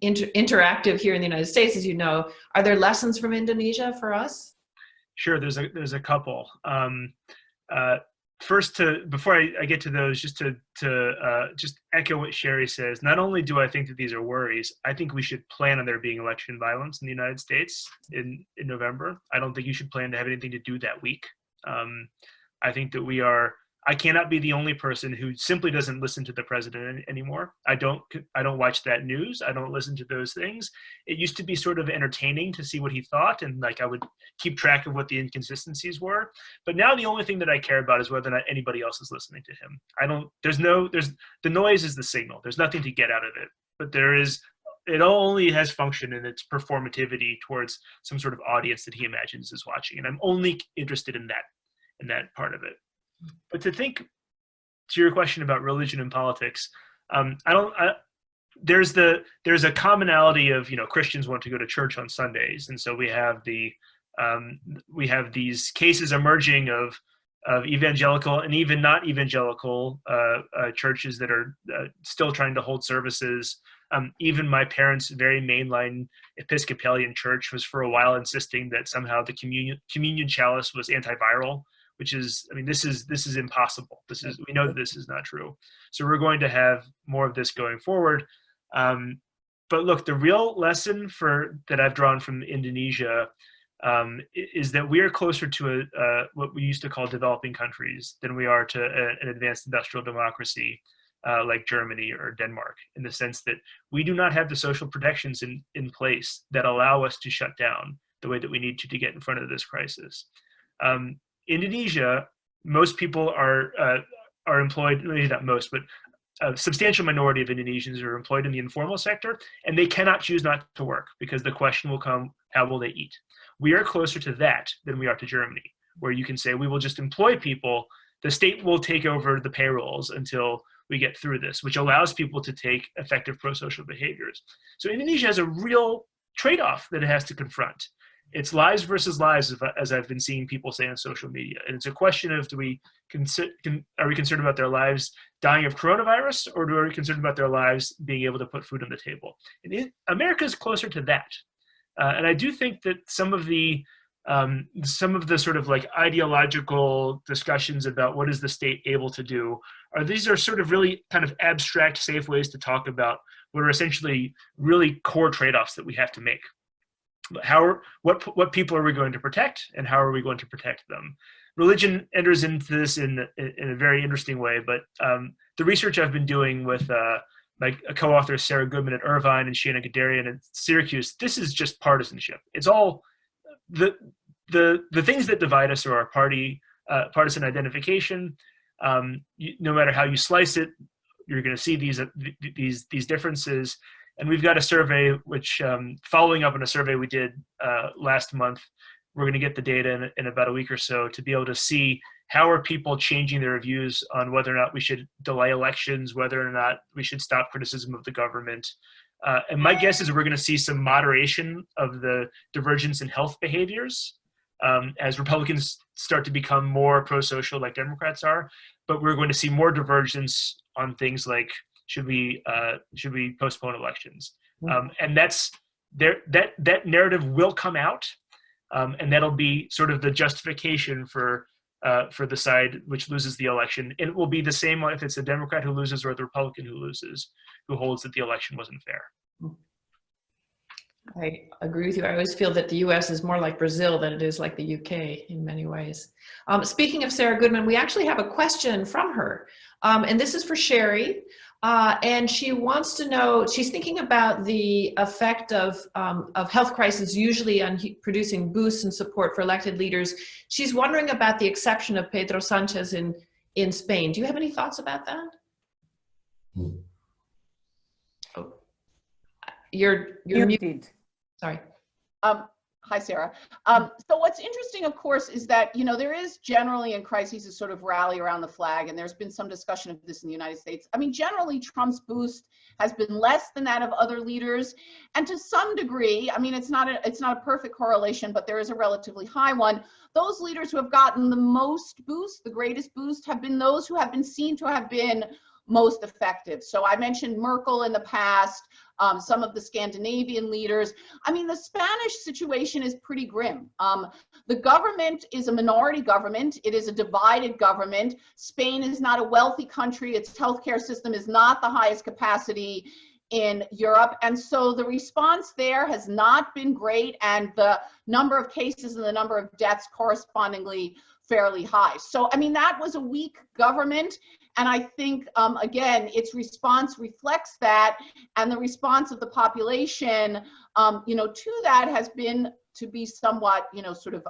Speaker 1: interactive here in the United States, as you know. Are there lessons from Indonesia for us?
Speaker 5: Sure, there's a couple. First, before I get to those, just to echo what Sherry says. Not only do I think that these are worries, I think we should plan on there being election violence in the United States in November. I don't think you should plan to have anything to do that week. I think that I cannot be the only person who simply doesn't listen to the president anymore. I don't watch that news. I don't listen to those things. It used to be sort of entertaining to see what he thought, and like I would keep track of what the inconsistencies were. But now the only thing that I care about is whether or not anybody else is listening to him. The noise is the signal. There's nothing to get out of it. But it only has function in its performativity towards some sort of audience that he imagines is watching. And I'm only interested in that part of it. But to your question about religion and politics, there's a commonality of, you know, Christians want to go to church on Sundays, and so we have these cases emerging of evangelical and even not evangelical churches that are still trying to hold services. Even my parents' very mainline Episcopalian church was for a while insisting that somehow the communion chalice was antiviral, which is, I mean, this is impossible. We know that this is not true. So we're going to have more of this going forward. But look, the real lesson that I've drawn from Indonesia is that we are closer to what we used to call developing countries than we are to an advanced industrial democracy like Germany or Denmark, in the sense that we do not have the social protections in place that allow us to shut down the way that we need to get in front of this crisis. Indonesia, most people are employed, maybe not most, but a substantial minority of Indonesians are employed in the informal sector, and they cannot choose not to work because the question will come, how will they eat? We are closer to that than we are to Germany, where you can say, we will just employ people, the state will take over the payrolls until we get through this, which allows people to take effective pro-social behaviors. So Indonesia has a real trade-off that it has to confront. It's lives versus lives, as I've been seeing people say on social media. And it's a question of, are we concerned about their lives dying of coronavirus, or are we concerned about their lives being able to put food on the table? And America is closer to that. And I do think that some of the sort of like ideological discussions about what is the state able to do these are sort of really kind of abstract, safe ways to talk about what are essentially really core trade-offs that we have to make. What people are we going to protect, and how are we going to protect them? Religion enters into this in a very interesting way, but the research I've been doing with my co-authors Sarah Goodman at Irvine and Shiana Gadarian at Syracuse, this is just partisanship. It's all the things that divide us are our partisan identification. No matter how you slice it, you're going to see these differences. And we've got a survey which, following up on a survey we did last month, we're going to get the data in about a week or so to be able to see how are people changing their views on whether or not we should delay elections, whether or not we should stop criticism of the government. And my guess is we're going to see some moderation of the divergence in health behaviors as Republicans start to become more pro-social like Democrats are. But we're going to see more divergence on things like, should we postpone elections? And that narrative will come out, and that'll be sort of the justification for the side which loses the election. And it will be the same if it's the Democrat who loses or the Republican who loses, who holds that the election wasn't fair.
Speaker 1: I agree with you. I always feel that the US is more like Brazil than it is like the UK in many ways. Speaking of Sarah Goodman, we actually have a question from her. And this is for Sherry. And she wants to know, she's thinking about the effect of health crisis usually on producing boosts and support for elected leaders. She's wondering about the exception of Pedro Sanchez in Spain. Do you have any thoughts about that? Oh, you're muted. Sorry.
Speaker 3: Hi, Sarah. So what's interesting, of course, is that, there is generally in crises a sort of rally around the flag, and there's been some discussion of this in the United States. I mean, generally, Trump's boost has been less than that of other leaders. And to some degree, I mean, it's not a perfect correlation, but there is a relatively high one. Those leaders who have gotten the most boost, the greatest boost, have been those who have been seen to have been most effective. So I mentioned Merkel in the past, some of the Scandinavian leaders. I mean, the Spanish situation is pretty grim. The government is a minority government. It is a divided government. Spain is not a wealthy country. Its healthcare system is not the highest capacity in Europe. And so the response there has not been great, and the number of cases and the number of deaths correspondingly fairly high. So, I mean, that was a weak government. And I think, again, its response reflects that, and the response of the population, to that has been to be somewhat, sort of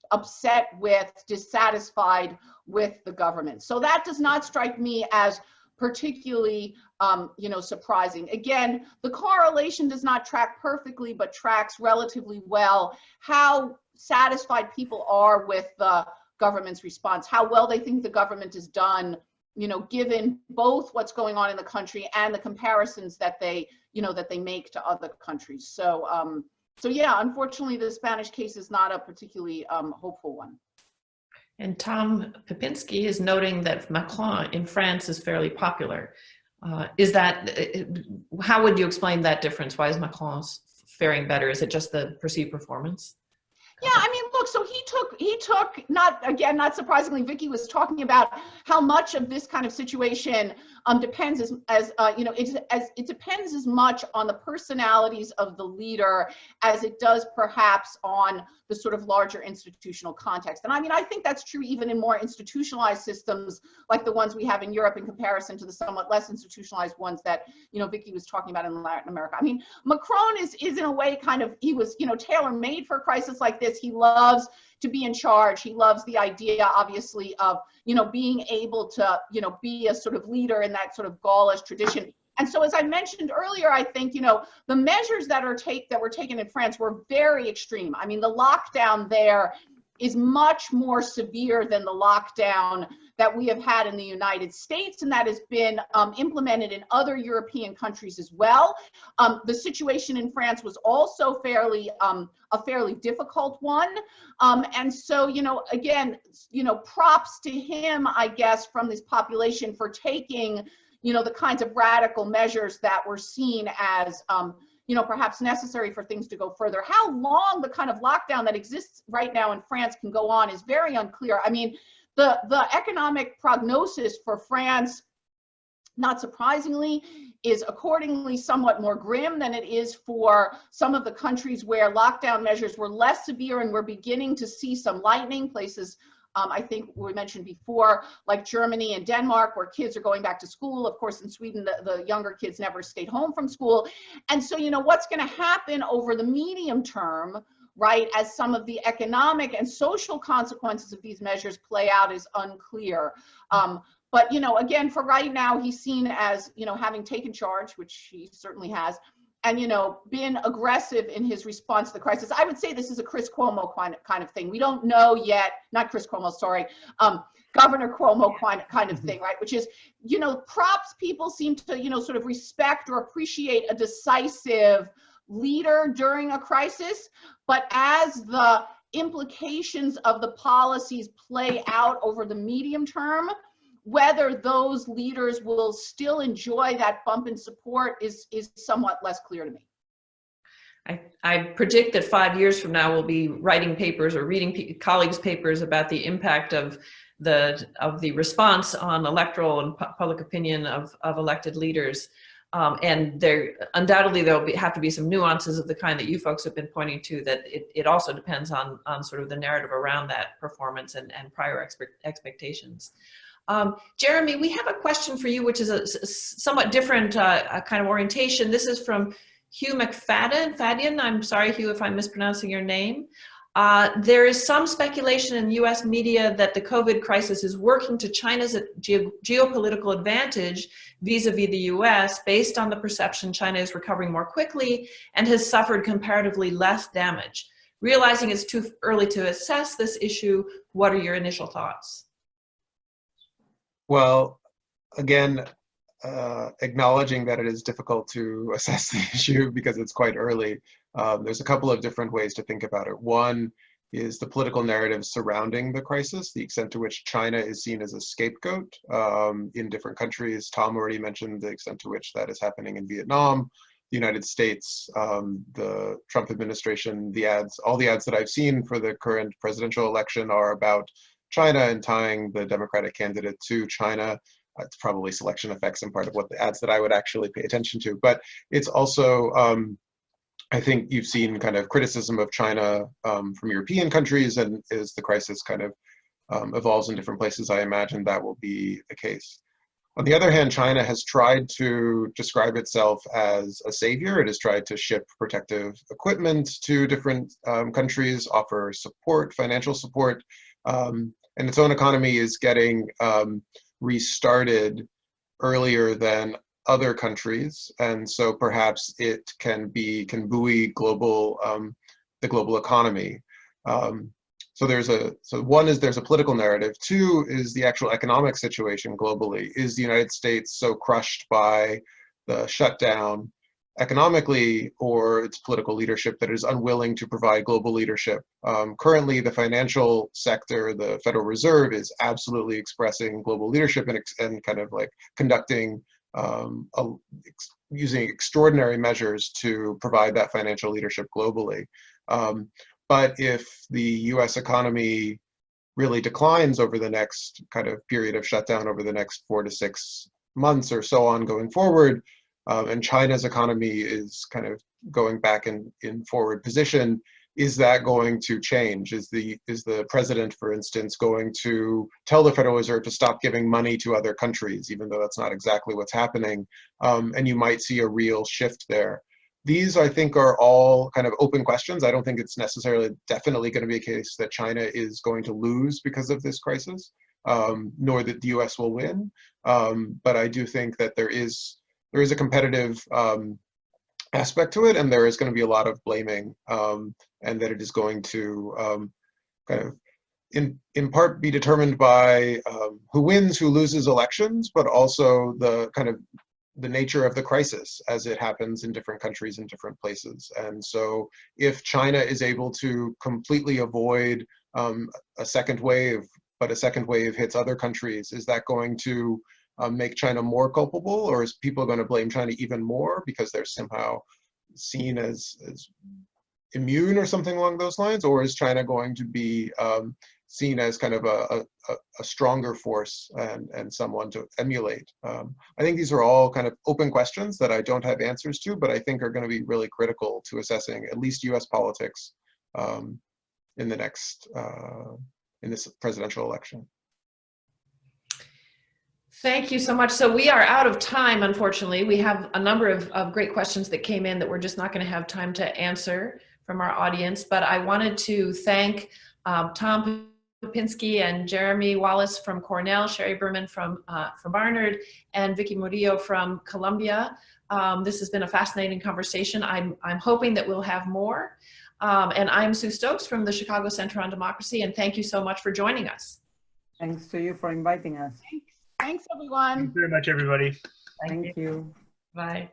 Speaker 3: upset with, dissatisfied with the government. So that does not strike me as particularly, surprising. Again, the correlation does not track perfectly, but tracks relatively well how satisfied people are with the government's response, how well they think the government has done, given both what's going on in the country and the comparisons that they make to other countries. So, yeah, unfortunately, the Spanish case is not a particularly hopeful one.
Speaker 1: And Tom Popinski is noting that Macron in France is fairly popular. How would you explain that difference? Why is Macron faring better? Is it just the perceived performance?
Speaker 3: Yeah, I mean, look, so he took, not surprisingly, Vicky was talking about how much of this kind of situation depends it depends as much on the personalities of the leader as it does perhaps on the sort of larger institutional context. And I mean, I think that's true even in more institutionalized systems like the ones we have in Europe in comparison to the somewhat less institutionalized ones that, Vicky was talking about in Latin America. I mean, Macron is in a way he was, tailor-made for a crisis like this. He loves to be in charge. He loves the idea, obviously, of, being able to, be a sort of leader in that sort of Gaulish tradition. And so, as I mentioned earlier, I think, the measures that were taken in France were very extreme. I mean, the lockdown there is much more severe than the lockdown that we have had in the United States, and that has been implemented in other European countries as well. The situation in France was also a fairly difficult one. And so, again, props to him, I guess, from this population for taking, the kinds of radical measures that were seen as, perhaps necessary for things to go further. How long the kind of lockdown that exists right now in France can go on is very unclear. I mean, the economic prognosis for France, not surprisingly, is accordingly somewhat more grim than it is for some of the countries where lockdown measures were less severe, and we're beginning to see some lightening. Places, I think we mentioned before, like Germany and Denmark, where kids are going back to school. Of course, in Sweden, the younger kids never stayed home from school. And so, what's going to happen over the medium term, right, as some of the economic and social consequences of these measures play out, is unclear. But, again, for right now, he's seen as, having taken charge, which he certainly has, and, been aggressive in his response to the crisis. I would say this is a Chris Cuomo kind of thing. We don't know yet, not Chris Cuomo, sorry, Governor Cuomo kind of thing, right? Which is, props people seem to, sort of respect or appreciate a decisive leader during a crisis, but as the implications of the policies play out over the medium term, whether those leaders will still enjoy that bump in support is somewhat less clear to me.
Speaker 1: I predict that 5 years from now we'll be writing papers or reading colleagues' papers about the impact of the response on electoral and public opinion of elected leaders. And there undoubtedly there'll have to be some nuances of the kind that you folks have been pointing to, that it also depends on sort of the narrative around that performance and prior expectations. Jeremy, we have a question for you, which is a somewhat different kind of orientation. This is from Hugh McFadden. I'm sorry, Hugh, if I'm mispronouncing your name. There is some speculation in US media that the COVID crisis is working to China's geopolitical advantage vis-a-vis the US, based on the perception China is recovering more quickly and has suffered comparatively less damage. Realizing it's too early to assess this issue, what are your initial thoughts?
Speaker 2: Well, again, acknowledging that it is difficult to assess the issue because it's quite early, there's a couple of different ways to think about it. One is the political narrative surrounding the crisis, the extent to which China is seen as a scapegoat in different countries. Tom already mentioned the extent to which that is happening in Vietnam, the United States, the Trump administration, all the ads that I've seen for the current presidential election are about China and tying the Democratic candidate to China. It's probably selection effects and part of what the ads that I would actually pay attention to. But it's also, I think you've seen kind of criticism of China from European countries, and as the crisis kind of evolves in different places, I imagine that will be the case. On the other hand, China has tried to describe itself as a savior. It has tried to ship protective equipment to different countries, offer support, financial support, and its own economy is getting restarted earlier than other countries, and so perhaps it can buoy the global economy. So one is there's a political narrative. Two is the actual economic situation globally. Is the United States so crushed by the shutdown economically or its political leadership that it is unwilling to provide global leadership? Currently, the financial sector, the Federal Reserve, is absolutely expressing global leadership and kind of like conducting, using extraordinary measures to provide that financial leadership globally. But if the US economy really declines over the next kind of period of shutdown over the next 4 to 6 months or so on going forward, and China's economy is kind of going back in forward position, is that going to change? Is the president, for instance, going to tell the Federal Reserve to stop giving money to other countries, even though that's not exactly what's happening? And you might see a real shift there. These, I think, are all kind of open questions. I don't think it's necessarily definitely going to be a case that China is going to lose because of this crisis, nor that the US will win. But I do think that there is a competitive aspect to it, and there is going to be a lot of blaming, and that it is going to kind of in part be determined by who wins, who loses elections, but also the kind of the nature of the crisis as it happens in different countries in different places. And so if China is able to completely avoid a second wave, but a second wave hits other countries, is that going to make China more culpable, or is people going to blame China even more because they're somehow seen as immune or something along those lines? Or is China going to be seen as kind of a stronger force and someone to emulate? I think these are all kind of open questions that I don't have answers to, but I think are going to be really critical to assessing at least US politics in the next, in this presidential election.
Speaker 1: Thank you so much. So we are out of time, unfortunately. We have a number of great questions that came in that we're just not going to have time to answer from our audience, but I wanted to thank Tom Popinski and Jeremy Wallace from Cornell, Sherry Berman from Barnard, and Vicky Murillo from Columbia. This has been a fascinating conversation. I'm hoping that we'll have more. And I'm Sue Stokes from the Chicago Center on Democracy, and thank you so much for joining us.
Speaker 4: Thanks to you for inviting us.
Speaker 3: Thanks, everyone.
Speaker 5: Thank you very much, everybody.
Speaker 4: Thank you.
Speaker 1: Bye.